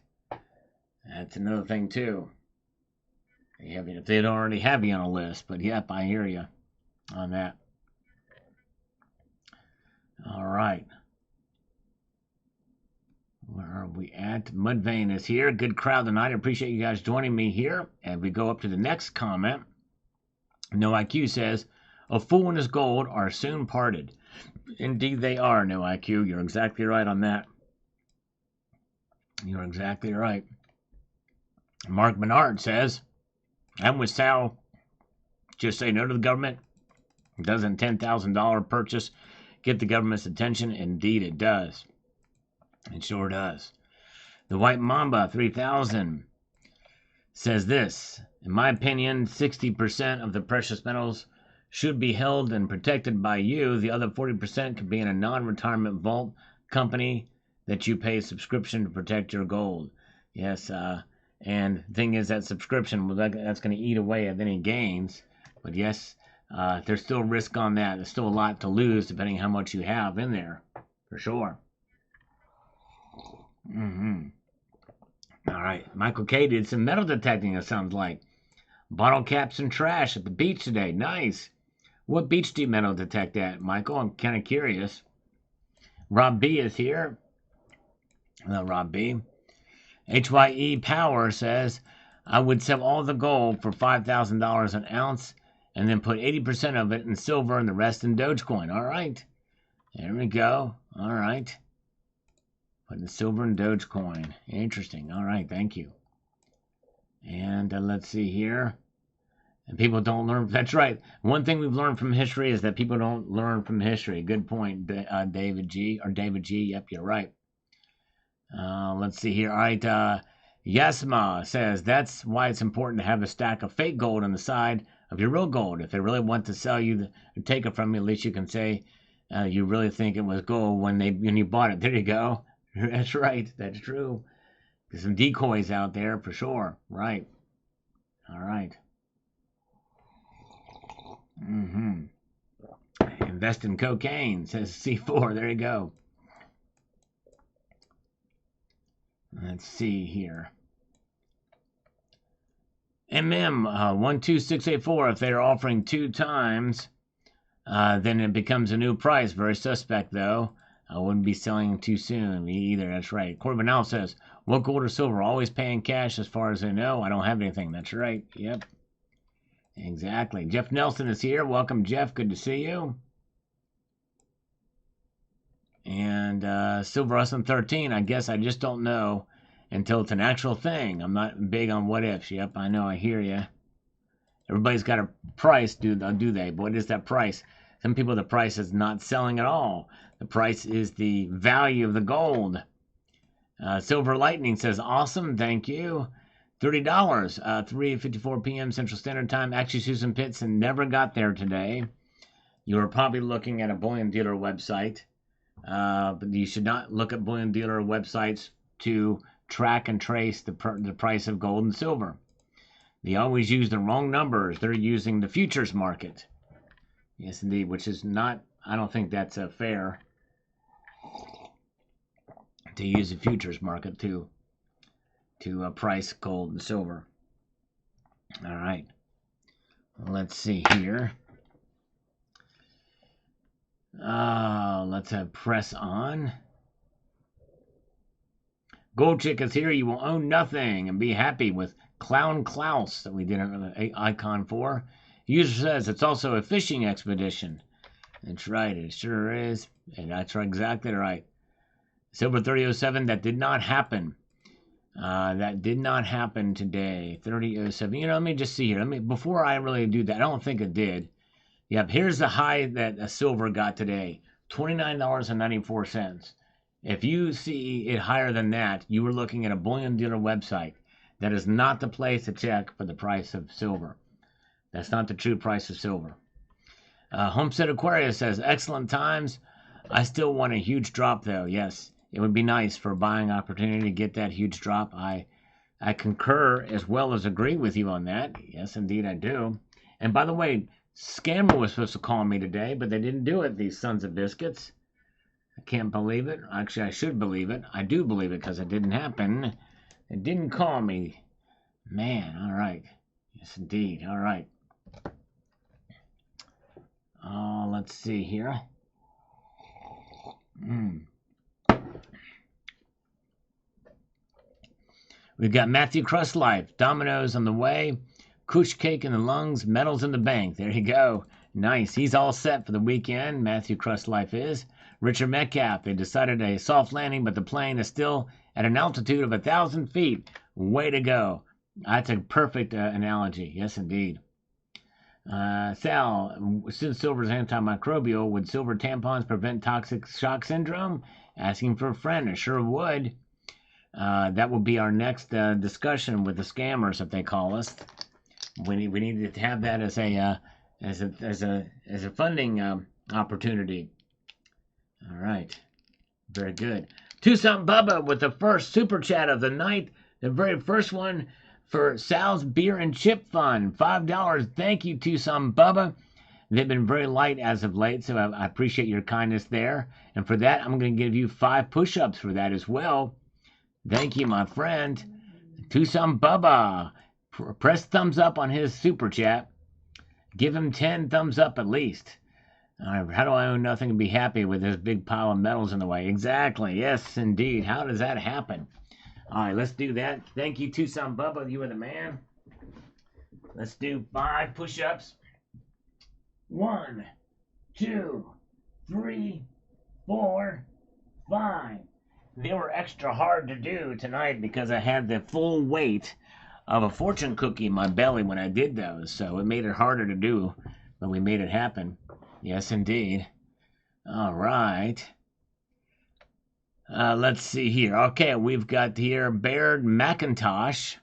[SPEAKER 1] That's another thing, too. If they don't already have you on a list. But, yep, I hear you on that. All right. Where are we at? Mudvayne is here. Good crowd tonight. I appreciate you guys joining me here. And we go up to the next comment. No IQ says, a fool and his gold are soon parted. Indeed they are, No IQ. You're exactly right on that. You're exactly right. Mark Menard says, I'm with Sal. Just say no to the government. Doesn't $10,000 purchase get the government's attention? Indeed it does. It sure does. The White Mamba 3000 says this. In my opinion, 60% of the precious metals should be held and protected by you. The other 40% could be in a non-retirement vault company that you pay subscription to protect your gold. Yes, and the thing is that subscription, that's going to eat away at any gains. But yes, there's still risk on that. There's still a lot to lose depending how much you have in there, for sure. All right, Michael K did some metal detecting, it sounds like. Bottle caps and trash at the beach today. Nice. What beach do you metal detect at, Michael? I'm kind of curious. Rob B is here. Hello, Rob B. HYE Power says, I would sell all the gold for $5,000 an ounce and then put 80% of it in silver and the rest in Dogecoin. All right. There we go. All right. Putting silver in Dogecoin. Interesting. All right. Thank you. And let's see here. And people don't learn. That's right. One thing we've learned from history is that people don't learn from history. Good point, David G. Or David G. Yep, you're right. Let's see here. All right. Yasma says that's why it's important to have a stack of fake gold on the side of your real gold. If they really want to sell you or take it from you, at least you can say you really think it was gold when you bought it. There you go. That's right. That's true. There's some decoys out there for sure. Right. All right. Invest in cocaine, says C4. There you go. Let's see here. MM12684, if they're offering 2 times, then it becomes a new price. Very suspect, though. I wouldn't be selling too soon either. That's right. Corbin now says, what gold or silver? Always paying cash as far as I know. I don't have anything. That's right. Yep. Exactly. Jeff Nelson is here. Welcome, Jeff. Good to see you. And Silver Russell 13, I guess I just don't know until it's an actual thing. I'm not big on what ifs. Yep, I know. I hear you. Everybody's got a price, do they? But what is that price? Some people, the price is not selling at all. The price is the value of the gold. Silver Lightning says, awesome, thank you. $30, 3:54 p.m. Central Standard Time. Actually, Susan Pitson never got there today. You are probably looking at a bullion dealer website. But you should not look at bullion dealer websites to track and trace the price of gold and silver. They always use the wrong numbers. They're using the futures market. Yes, indeed, which is not, I don't think that's fair to use the futures market to price gold and silver. All right. Let's see here. Let's press on. Gold Chick is here. You will own nothing and be happy with Clown Klaus that we did an icon for. User says it's also a fishing expedition. That's right. It sure is. And that's right, exactly right. Silver 3007, that did not happen. That did not happen today. 3007. You know, let me just see here. Before I really do that, I don't think it did. Yep, here's the high that a silver got today. $29.94. If you see it higher than that, you were looking at a bullion dealer website. That is not the place to check for the price of silver. That's not the true price of silver. Homestead Aquarius says, excellent times. I still want a huge drop, though. Yes, it would be nice for a buying opportunity to get that huge drop. I concur as well as agree with you on that. Yes, indeed, I do. And by the way, Scammer was supposed to call me today, but they didn't do it, these sons of biscuits. I can't believe it. Actually, I should believe it. I do believe it because it didn't happen. It didn't call me. Man, all right. Yes, indeed. All right. Let's see here. We've got Matthew Crust Life. Dominoes on the way. Kush cake in the lungs. Metals in the bank. There you go. Nice. He's all set for the weekend. Matthew Crust Life is. Richard Metcalf. They decided a soft landing, but the plane is still at an altitude of 1,000 feet. Way to go. That's a perfect analogy. Yes, indeed. Sal, since silver is antimicrobial, would silver tampons prevent toxic shock syndrome? Asking for a friend. It sure would. That will be our next discussion with the scammers, if they call us. We need to have that as a funding opportunity. All right. Very good. Tucson Bubba with the first super chat of the night. The very first one for Sal's Beer and Chip Fund. $5. Thank you, Tucson Bubba. They've been very light as of late, so I appreciate your kindness there. And for that, I'm going to give you 5 push-ups for that as well. Thank you, my friend. Tucson Bubba. Press thumbs up on his super chat. Give him 10 thumbs up at least. How do I own nothing and be happy with this big pile of metals in the way? Exactly. Yes, indeed. How does that happen? All right, let's do that. Thank you, Tucson Bubba. You are the man. Let's do 5 push-ups. 1, 2, 3, 4, 5. They were extra hard to do tonight because I had the full weight of a fortune cookie in my belly when I did those. So it made it harder to do, but we made it happen. Yes, indeed. All right. Let's see here. Okay, we've got here Baird McIntosh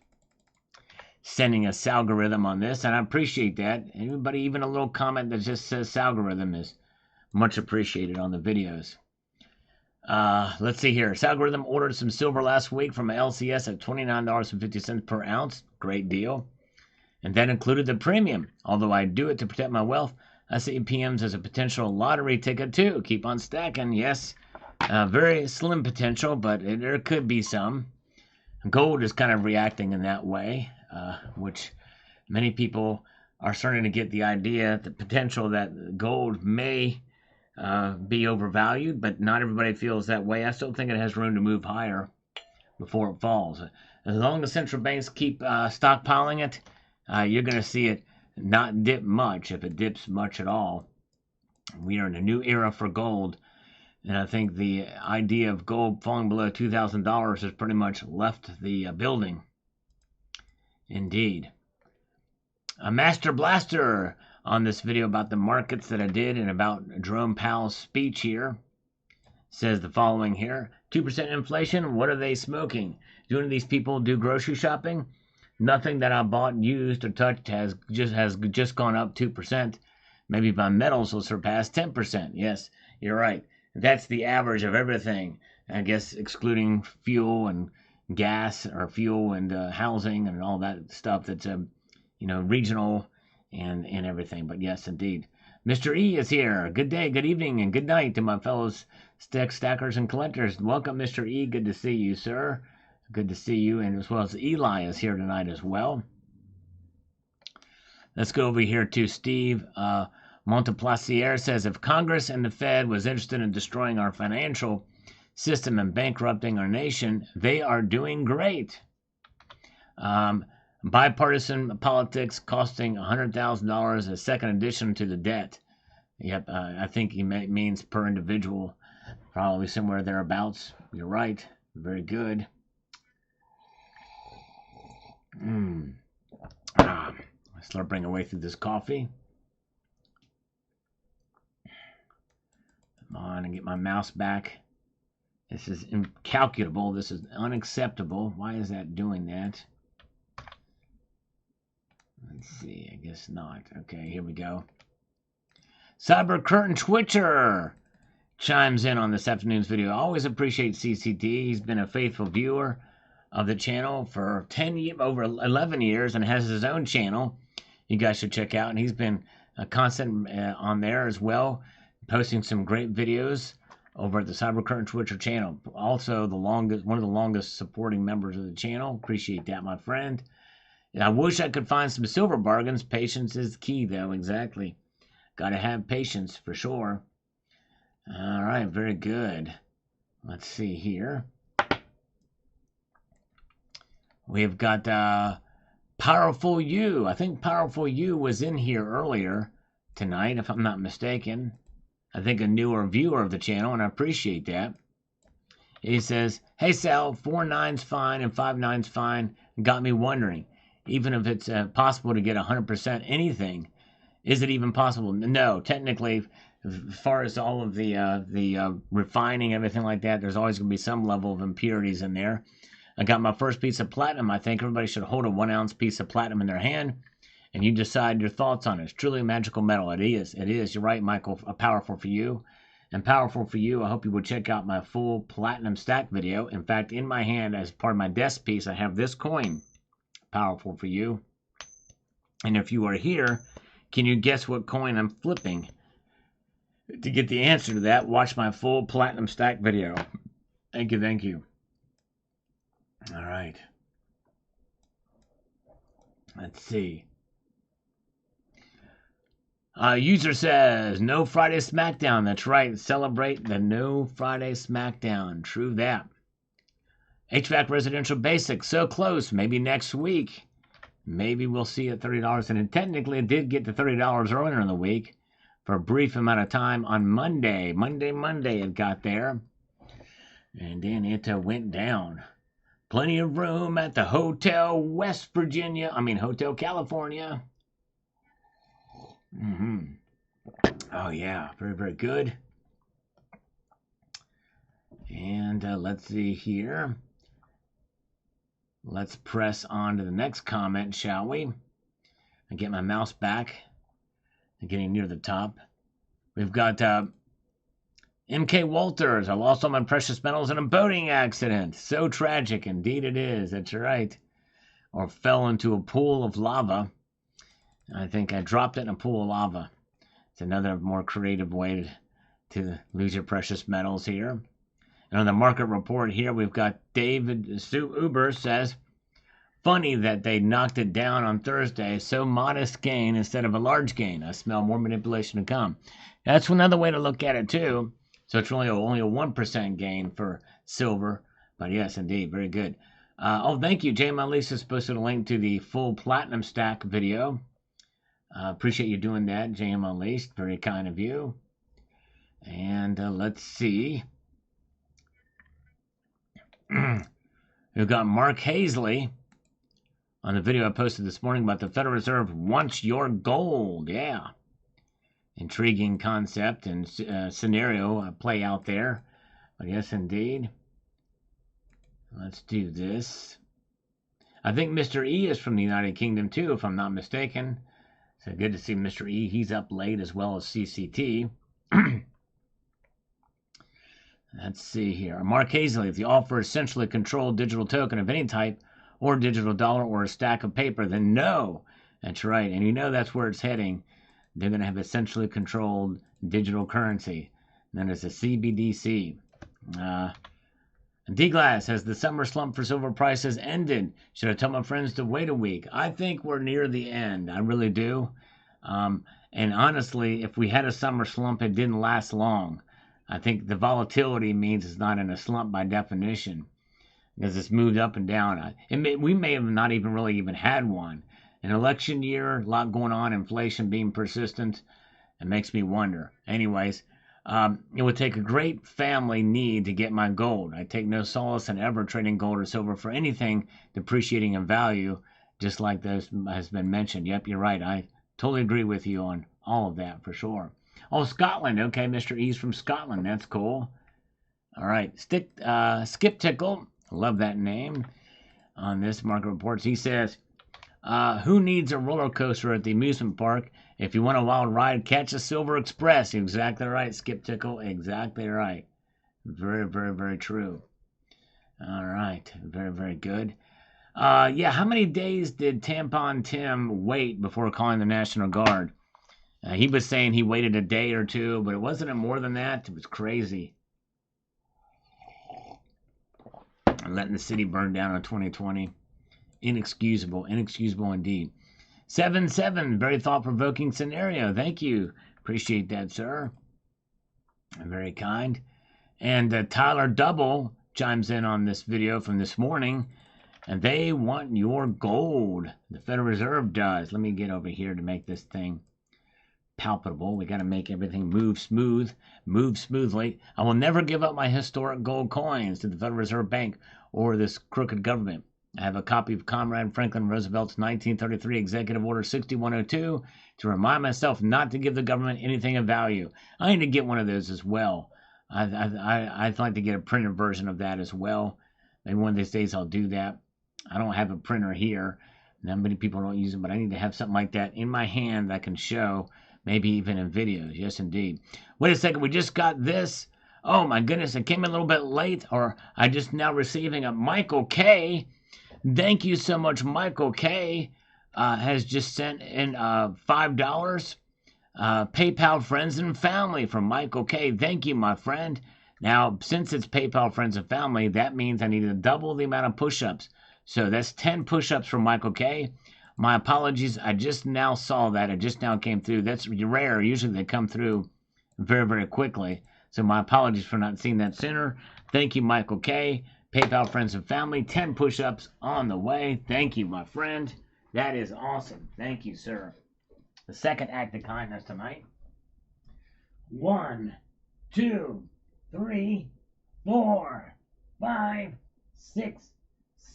[SPEAKER 1] sending us algorithm on this, and I appreciate that. Anybody, even a little comment that just says algorithm is much appreciated on the videos. Let's see here. Algorithm ordered some silver last week from LCS at $29.50 per ounce. Great deal. And that included the premium. Although I do it to protect my wealth, I see PMs as a potential lottery ticket too. Keep on stacking. Yes. Very slim potential, but there could be some. Gold is kind of reacting in that way, which many people are starting to get the idea, the potential that gold may be overvalued, but not everybody feels that way. I still think it has room to move higher before it falls. As long as central banks keep stockpiling it, you're going to see it not dip much, if it dips much at all. We are in a new era for gold, and I think the idea of gold falling below $2,000 has pretty much left the building. Indeed. A Master Blaster on this video about the markets that I did and about Jerome Powell's speech here says the following here. 2% inflation, what are they smoking? Do any of these people do grocery shopping? Nothing that I bought, used, or touched has just gone up 2%. Maybe my metals will surpass 10%. Yes, you're right. That's the average of everything. I guess excluding fuel and gas, or fuel and housing and all that stuff that's regional and everything. But yes, indeed. Mr. E is here. Good day, good evening, and good night to my fellows stackers and collectors. Welcome, Mr. E. Good to see you, sir. Good to see you, and as well as Eli is here tonight as well. Let's go over here to Steve Monteplacier. Says, if Congress and the Fed was interested in destroying our financial system and bankrupting our nation, they are doing great. Bipartisan politics costing $100,000, a second addition to the debt. Yep, I think he means per individual, probably somewhere thereabouts. You're right. Very good. Slurping away through this coffee. Come on, and get my mouse back. This is incalculable. This is unacceptable. Why is that doing that? Let's see. I guess not. Okay, here we go. Cyber Curtain Twitcher chimes in on this afternoon's video. I always appreciate CCT. He's been a faithful viewer of the channel for over 11 years and has his own channel you guys should check out. And he's been constant on there as well, posting some great videos over at the Cyber Curtain Twitcher channel. Also, one of the longest supporting members of the channel. Appreciate that, my friend. And I wish I could find some silver bargains. Patience is key, though. Exactly. Got to have patience for sure. All right, very good. Let's see here. We've got Powerful You. I think Powerful You was in here earlier tonight, if I'm not mistaken. I think a newer viewer of the channel, and I appreciate that. He says, hey Sal, 4.9's fine and 5.9's fine. Got me wondering, even if it's possible to get 100% anything, is it even possible? No, technically, as far as all of the refining, everything like that, there's always going to be some level of impurities in there. I got my first piece of platinum. I think everybody should hold a 1 ounce piece of platinum in their hand, and you decide your thoughts on it. It's truly a magical metal. It is. It is. You're right, Michael. Powerful for you. And powerful for you, I hope you will check out my full platinum stack video. In fact, in my hand, as part of my desk piece, I have this coin. Powerful for you. And if you are here, can you guess what coin I'm flipping? To get the answer to that, watch my full platinum stack video. Thank you, thank you. All right. Let's see. User says, no Friday Smackdown. That's right. Celebrate the No Friday Smackdown. True that. HVAC Residential Basics. So close. Maybe next week. Maybe we'll see at $30. And technically, it did get to $30 earlier in the week for a brief amount of time on Monday. Monday it got there. And then it went down. Plenty of room at the Hotel Hotel California. Oh, yeah. Very, very good. And let's see here. Let's press on to the next comment, shall we? And get my mouse back. I'm getting near the top. We've got MK Walters. I lost all my precious metals in a boating accident. So tragic. Indeed it is. That's right. Or fell into a pool of lava. I think I dropped it in a pool of lava. It's another more creative way to lose your precious metals here. And on the market report here, we've got David Sue Uber says, funny that they knocked it down on Thursday. So modest gain instead of a large gain. I smell more manipulation to come. That's another way to look at it too. So it's really only a 1% gain for silver. But yes, indeed, very good. Oh, thank you. JM Lisa's posted a link to the full platinum stack video. Appreciate you doing that, JM Unleashed. Very kind of you. And let's see. We've got Mark Hazley on the video I posted this morning about the Federal Reserve wants your gold. Yeah. Intriguing concept and scenario play out there. But yes, indeed. Let's do this. I think Mr. E is from the United Kingdom too, if I'm not mistaken. So good to see Mr. E. He's up late as well as CCT. Let's see here. Mark Hazley, if you offer essentially controlled digital token of any type, or digital dollar, or a stack of paper, then no. That's right. And you know that's where it's heading. They're going to have essentially controlled digital currency, known as a CBDC. D-Glass has the summer slump for silver prices ended. Should I tell my friends to wait a week? I think we're near the end. I really do. And honestly, if we had a summer slump, it didn't last long. I think the volatility means it's not in a slump by definition, because it's moved up and down. We may have not even really even had one. An election year, a lot going on, inflation being persistent. It makes me wonder. Anyways, it would take a great family need to get my gold. I take no solace in ever trading gold or silver for anything depreciating in value, just like this has been mentioned. Yep, you're right. I totally agree with you on all of that for sure. Oh, Scotland. Okay, Mr. E's from Scotland. That's cool. All right. Skip Tickle. Love that name. On this market reports, he says, who needs a roller coaster at the amusement park? If you want a wild ride, catch a Silver Express. Exactly right, Skip Tickle. Exactly right. Very, very, very true. All right. Very, very good. Yeah, how many days did Tampon Tim wait before calling the National Guard? He was saying he waited a day or two, but it wasn't more than that. It was crazy. Letting the city burn down in 2020. Inexcusable. Inexcusable indeed. 7-7. Very thought-provoking scenario. Thank you. Appreciate that, sir. Very kind. And Tyler Double chimes in on this video from this morning. And they want your gold. The Federal Reserve does. Let me get over here to make this thing palpable. We got to make everything move smoothly. I will never give up my historic gold coins to the Federal Reserve Bank or this crooked government. I have a copy of Comrade Franklin Roosevelt's 1933 Executive Order 6102 to remind myself not to give the government anything of value. I need to get one of those as well. I'd like to get a printed version of that as well. Maybe one of these days I'll do that. I don't have a printer here. Not many people don't use it, but I need to have something like that in my hand that I can show. Maybe even in videos. Yes, indeed. Wait a second. We just got this. Oh, my goodness. It came in a little bit late, or I just now receiving a Michael K. Thank you so much, Michael K. Has just sent in $5. PayPal Friends and Family from Michael K. Thank you, my friend. Now, since it's PayPal Friends and Family, that means I need to double the amount of push-ups. So that's 10 push-ups from Michael K. My apologies. I just now saw that. It just now came through. That's rare. Usually they come through very, very quickly. So my apologies for not seeing that sooner. Thank you, Michael K. PayPal Friends and Family. 10 push-ups on the way. Thank you, my friend. That is awesome. Thank you, sir. The second act of kindness tonight. 1, 2, 3, 4, 5, 6,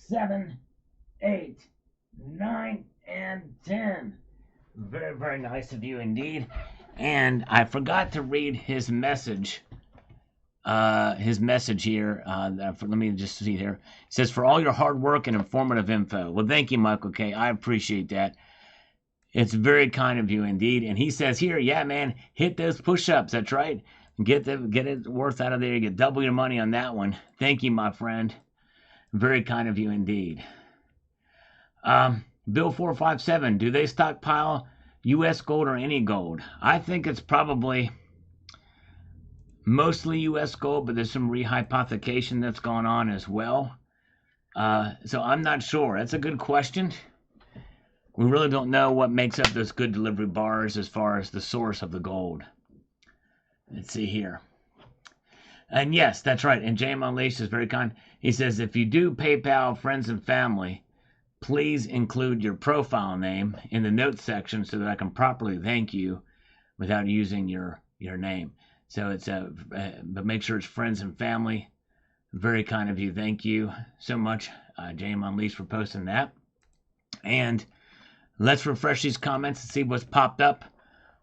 [SPEAKER 1] 7, 8, 9, and 10. Very, very nice of you indeed. And I forgot to read his message. His message here. Let me just see here. It says, for all your hard work and informative info. Well, thank you, Michael K. I appreciate that. It's very kind of you indeed. And he says here, yeah, man, hit those push-ups. That's right. Get it worth out of there. You get double your money on that one. Thank you, my friend. Very kind of you indeed. Bill 457, do they stockpile U.S. gold or any gold? I think it's probably, mostly U.S. gold, but there's some rehypothecation that's gone on as well. So I'm not sure. That's a good question. We really don't know what makes up those good delivery bars as far as the source of the gold. Let's see here. And yes, that's right. And James Unleashed is very kind. He says, if you do PayPal friends and family, please include your profile name in the notes section so that I can properly thank you without using your name. So it's but make sure it's friends and family. Very kind of you. Thank you so much, James Unleashed, for posting that. And let's refresh these comments and see what's popped up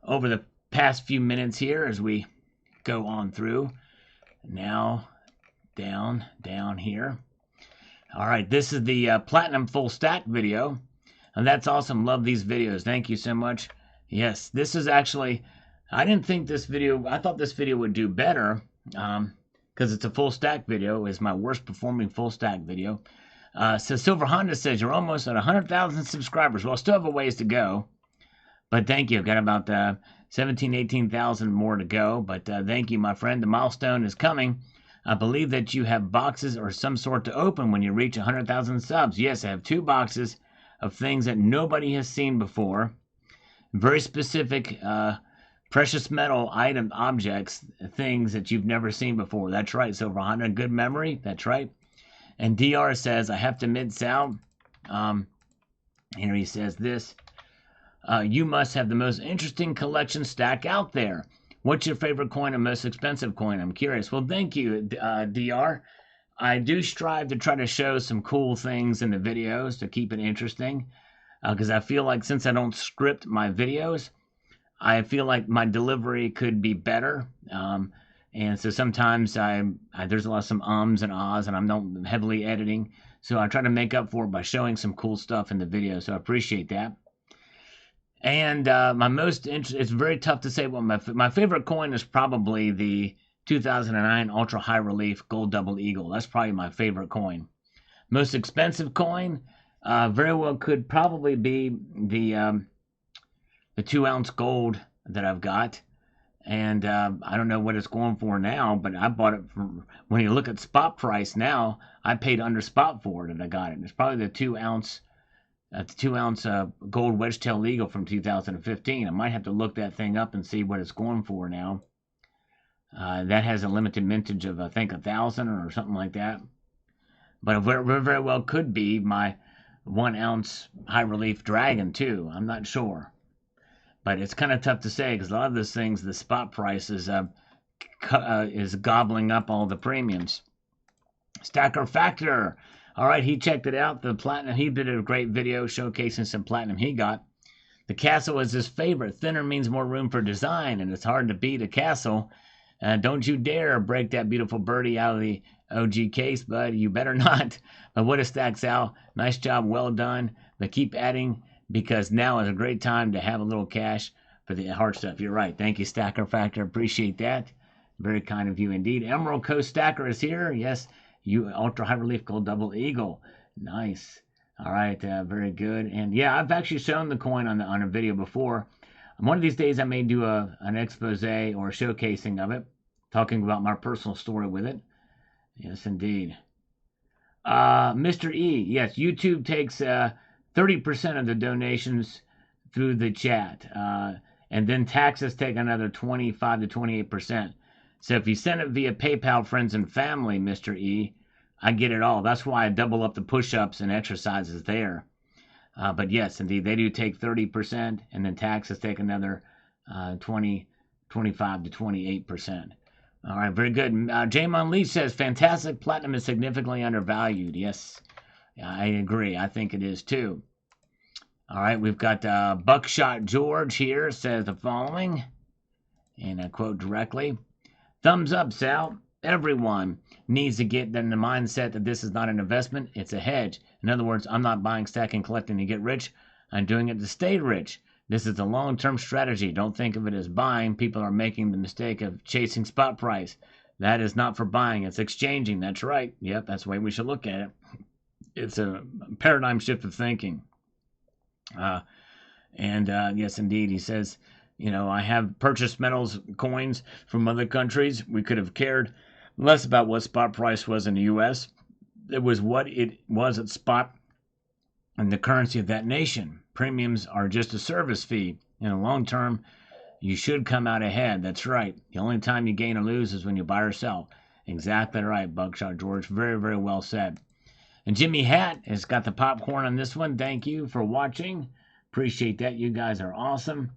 [SPEAKER 1] over the past few minutes here as we go on through. Now, down here. All right, this is the Platinum Full Stack video. And that's awesome. Love these videos. Thank you so much. Yes, this is actually, I didn't think this video, I thought this video would do better because it's a full stack video. It's my worst performing full stack video. So Silver Honda says, you're almost at 100,000 subscribers. Well, still have a ways to go. But thank you. I've got about 17, 18,000 more to go. But thank you, my friend. The milestone is coming. I believe that you have boxes or some sort to open when you reach 100,000 subs. Yes, I have 2 boxes of things that nobody has seen before. Very specific precious metal item objects, things that you've never seen before. That's right, Silver Honda. Good memory. That's right. And DR says, I have to admit, Sal, Henry says this. You must have the most interesting collection stack out there. What's your favorite coin and most expensive coin? I'm curious. Well, thank you, DR. I do strive to try to show some cool things in the videos to keep it interesting. Because I feel like since I don't script my videos, I feel like my delivery could be better. And so sometimes there's a lot of some ums and ahs, and I'm not heavily editing. So I try to make up for it by showing some cool stuff in the video. So I appreciate that. And it's very tough to say what my favorite coin is probably the 2009 Ultra High Relief Gold Double Eagle. That's probably my favorite coin. Most expensive coin very well could probably be the 2-ounce gold that I've got. And I don't know what it's going for now, but I bought it when you look at spot price now, I paid under spot for it and I got it. It's probably the 2-ounce gold wedge-tailed eagle from 2015. I might have to look that thing up and see what it's going for now. That has a limited mintage of, I think, 1,000 or something like that. But it very well could be my 1-ounce high relief dragon, too. I'm not sure. But it's kind of tough to say because a lot of those things, the spot price is gobbling up all the premiums. Stacker Factor. All right, he checked it out. The platinum, he did a great video showcasing some platinum he got. The castle is his favorite. Thinner means more room for design, and it's hard to beat a castle. Don't you dare break that beautiful birdie out of the OG case, bud. You better not. But what a stack, Sal. Nice job, well done. But keep adding because now is a great time to have a little cash for the hard stuff. You're right. Thank you, Stacker Factor. Appreciate that. Very kind of you indeed. Emerald Coast Stacker is here. Yes. You Ultra High Relief Gold Double Eagle. Nice. All right, very good. And yeah, I've actually shown the coin on a video before. One of these days I may do an expose or a showcasing of it, talking about my personal story with it. Yes, indeed. Mr. E, yes, YouTube takes 30% of the donations through the chat. And then taxes take another 25 to 28%. So if you send it via PayPal, friends and family, Mr. E, I get it all. That's why I double up the push-ups and exercises there. But yes, indeed, they do take 30%, and then taxes take another 25 to 28%. All right, very good. Jamon Lee says, fantastic. Platinum is significantly undervalued. Yes, I agree. I think it is too. All right, we've got Buckshot George here says the following, and I quote directly. Thumbs up, Sal. Everyone needs to get in the mindset that this is not an investment, it's a hedge. In other words, I'm not buying, stacking, collecting to get rich. I'm doing it to stay rich. This is a long-term strategy. Don't think of it as buying. People are making the mistake of chasing spot price. That is not for buying. It's exchanging. That's right. Yep, that's the way we should look at it. It's a paradigm shift of thinking. Yes, indeed. He says, I have purchased metals coins from other countries. We could have cared less about what spot price was in the U.S. It was what it was at spot and the currency of that nation. Premiums are just a service fee. In the long term, you should come out ahead. That's right. The only time you gain or lose is when you buy or sell. Exactly right, Buckshot George. Very, very well said. And Jimmy Hat has got the popcorn on this one. Thank you for watching. Appreciate that. You guys are awesome.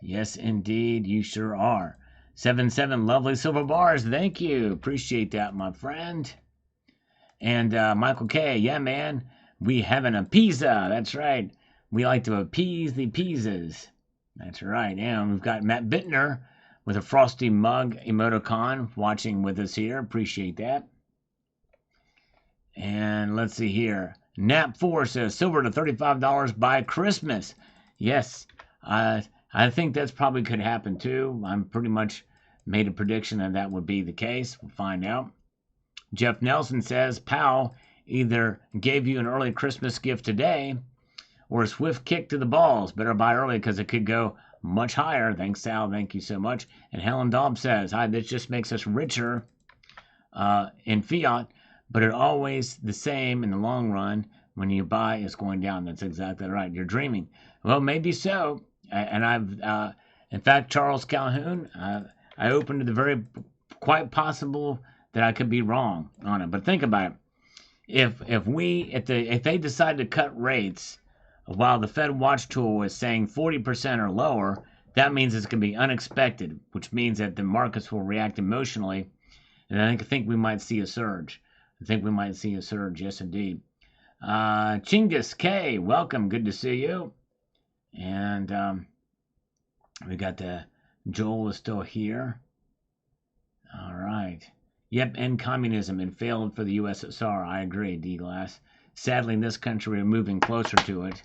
[SPEAKER 1] Yes, indeed. You sure are. 7-7 lovely silver bars. Thank you. Appreciate that, my friend. And Michael K. Yeah, man. We having a pizza. That's right. We like to appease the pizzas. That's right. And we've got Matt Bittner with a frosty mug emoticon watching with us here. Appreciate that. And let's see here. Nap4 says silver to $35 by Christmas. Yes, I think that's probably could happen too. I'm pretty much made a prediction that would be the case. We'll find out. Jeff Nelson says Powell either gave you an early Christmas gift today or a swift kick to the balls. Better buy early because it could go much higher. Thanks, Sal. Thank you so much. And Helen Dobbs says, hi, this just makes us richer in fiat, but it always the same in the long run. When you buy, it's going down. That's exactly right. You're dreaming. Well, maybe so. And I've, in fact, Charles Calhoun, I opened to the very quite possible that I could be wrong on it. But think about it. If they decide to cut rates while the Fed watch tool is saying 40% or lower, that means it's going to be unexpected, which means that the markets will react emotionally. And I think we might see a surge. Yes, indeed. Chinggis K, welcome. Good to see you. And we got Joel is still here. All right. Yep, end communism and failed for the USSR. I agree, D-Glass. Sadly, in this country, we're moving closer to it.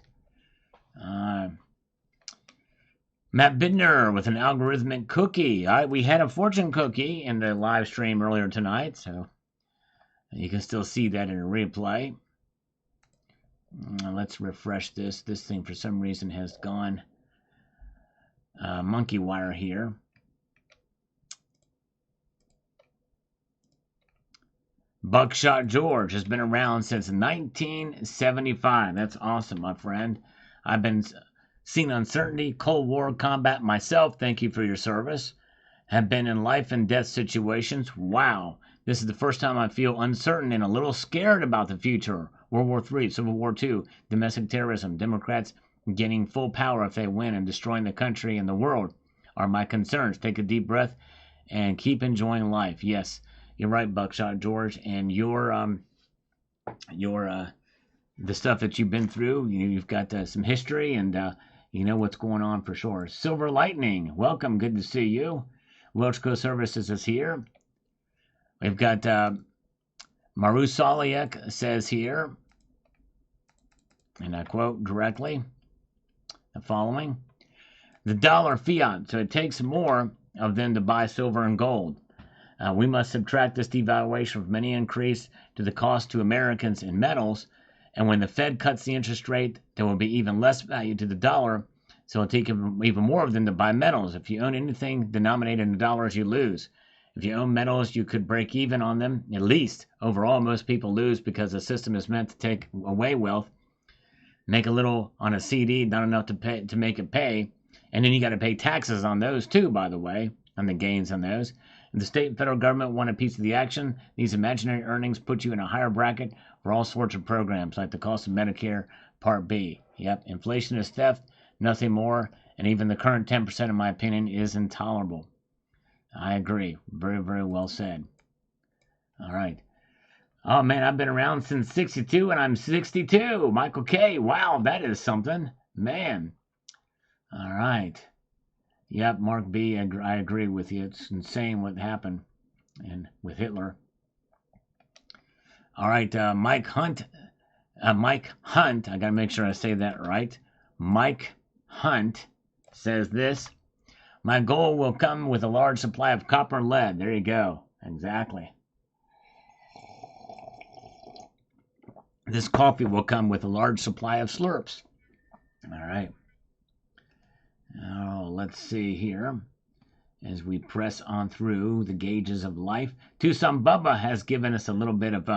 [SPEAKER 1] Matt Bittner with an algorithmic cookie. We had a fortune cookie in the live stream earlier tonight, so you can still see that in a replay. Let's refresh this. This thing, for some reason, has gone monkey wire here. Buckshot George has been around since 1975. That's awesome, my friend. I've been seen uncertainty, Cold War combat myself. Thank you for your service. Have been in life and death situations. Wow. This is the first time I feel uncertain and a little scared about the future. World War III, Civil War II, domestic terrorism, Democrats getting full power if they win and destroying the country and the world are my concerns. Take a deep breath and keep enjoying life. Yes. You're right, Buckshot George, and the stuff that you've been through. You've got some history, and you know what's going on for sure. Silver Lightning, welcome, good to see you. Welchco Services is here. We've got Maru Saliek says here, and I quote directly the following: the dollar fiat, so it takes more of them to buy silver and gold. We must subtract this devaluation from any increase to the cost to Americans in metals, and when the Fed cuts the interest rate, there will be even less value to the dollar, so it'll take even more of them to buy metals. If you own anything denominated in dollars, you lose. If you own metals, you could break even on them, at least. Overall, most people lose because the system is meant to take away wealth, make a little on a CD, not enough to make it pay, and then you got to pay taxes on those too, by the way, on the gains on those. If the state and federal government want a piece of the action, these imaginary earnings put you in a higher bracket for all sorts of programs, like the cost of Medicare Part B. Yep, inflation is theft, nothing more, and even the current 10%, in my opinion, is intolerable. I agree. Very, very well said. All right. Oh, man, I've been around since 62, and I'm 62. Michael K. Wow, that is something. Man. All right. Yep, Mark B., I agree with you. It's insane what happened and with Hitler. All right, Mike Hunt, I got to make sure I say that right. Mike Hunt says this: my goal will come with a large supply of copper and lead. There you go. Exactly. This coffee will come with a large supply of slurps. All right. Oh, let's see here as we press on through the gauges of life. Tucson Bubba has given us a little bit of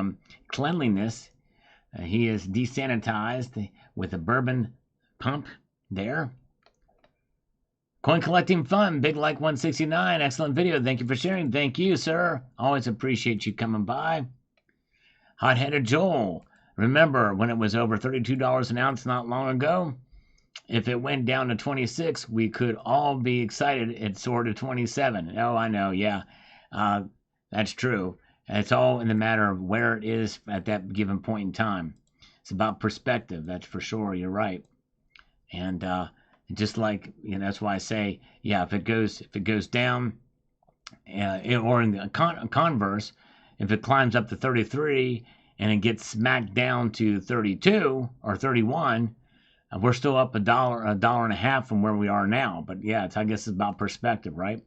[SPEAKER 1] cleanliness. He is desanitized with a bourbon pump there. Coin collecting fun, Big Like 169, excellent video. Thank you for sharing. Thank you, sir. Always appreciate you coming by. Hot-headed Joel, remember when it was over $32 an ounce not long ago? If it went down to 26, we could all be excited it soared to 27. Oh, I know, yeah. That's true. It's all in the matter of where it is at that given point in time. It's about perspective, that's for sure. You're right. And just like, that's why I say, yeah, if it goes down, or in the converse, if it climbs up to 33 and it gets smacked down to 32 or 31, we're still up a dollar and a half from where we are now. But yeah, I guess it's about perspective, right?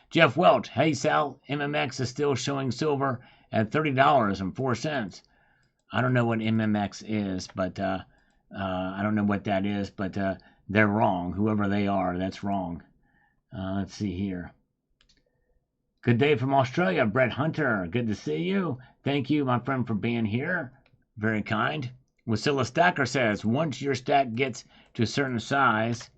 [SPEAKER 1] Jeff Welch, hey Sal, MMX is still showing silver at $30.04. I don't know what MMX is, but I don't know what that is, but they're wrong. Whoever they are, that's wrong. Let's see here. Good day from Australia, Brett Hunter. Good to see you. Thank you, my friend, for being here. Very kind. Wasilla Stacker says, once your stack gets to a certain size,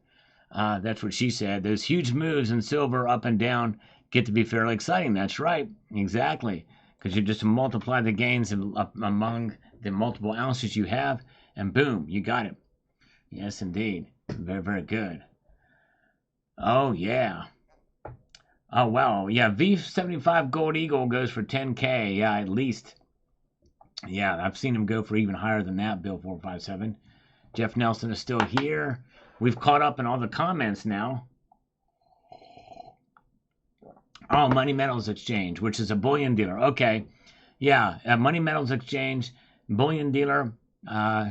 [SPEAKER 1] that's what she said, those huge moves in silver up and down get to be fairly exciting. That's right. Exactly. Because you just multiply the gains among the multiple ounces you have, and boom, you got it. Yes, indeed. Very, very good. Oh, yeah. Oh, wow. Yeah, V75 Gold Eagle goes for 10K. Yeah, at least. Yeah, I've seen him go for even higher than that, Bill 457. Jeff Nelson is still here. We've caught up in all the comments now. Oh, Money Metals Exchange, which is a bullion dealer. Okay. Yeah, Money Metals Exchange, bullion dealer,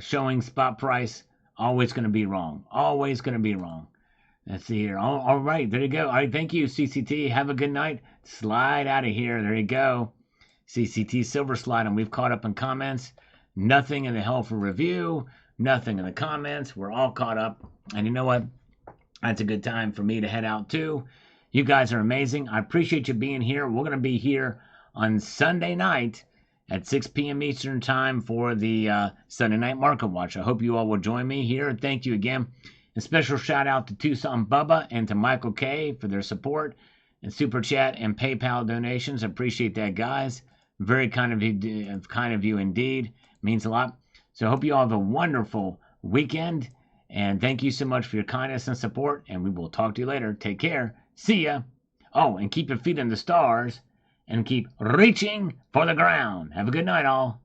[SPEAKER 1] showing spot price, always going to be wrong. Always going to be wrong. Let's see here. All right, there you go. All right, thank you, CCT. Have a good night. Slide out of here. There you go. CCT Silver Slide, and we've caught up in comments. Nothing in the helpful review. Nothing in the comments. We're all caught up. And you know what? That's a good time for me to head out too. You guys are amazing. I appreciate you being here. We're going to be here on Sunday night at 6 p.m. Eastern Time for the Sunday Night Market Watch. I hope you all will join me here. Thank you again. A special shout out to Tucson Bubba and to Michael K for their support and Super Chat and PayPal donations. I appreciate that, guys. Very kind of you indeed. Means a lot. So I hope you all have a wonderful weekend. And thank you so much for your kindness and support. And we will talk to you later. Take care. See ya. Oh, and keep your feet in the stars and keep reaching for the ground. Have a good night, all.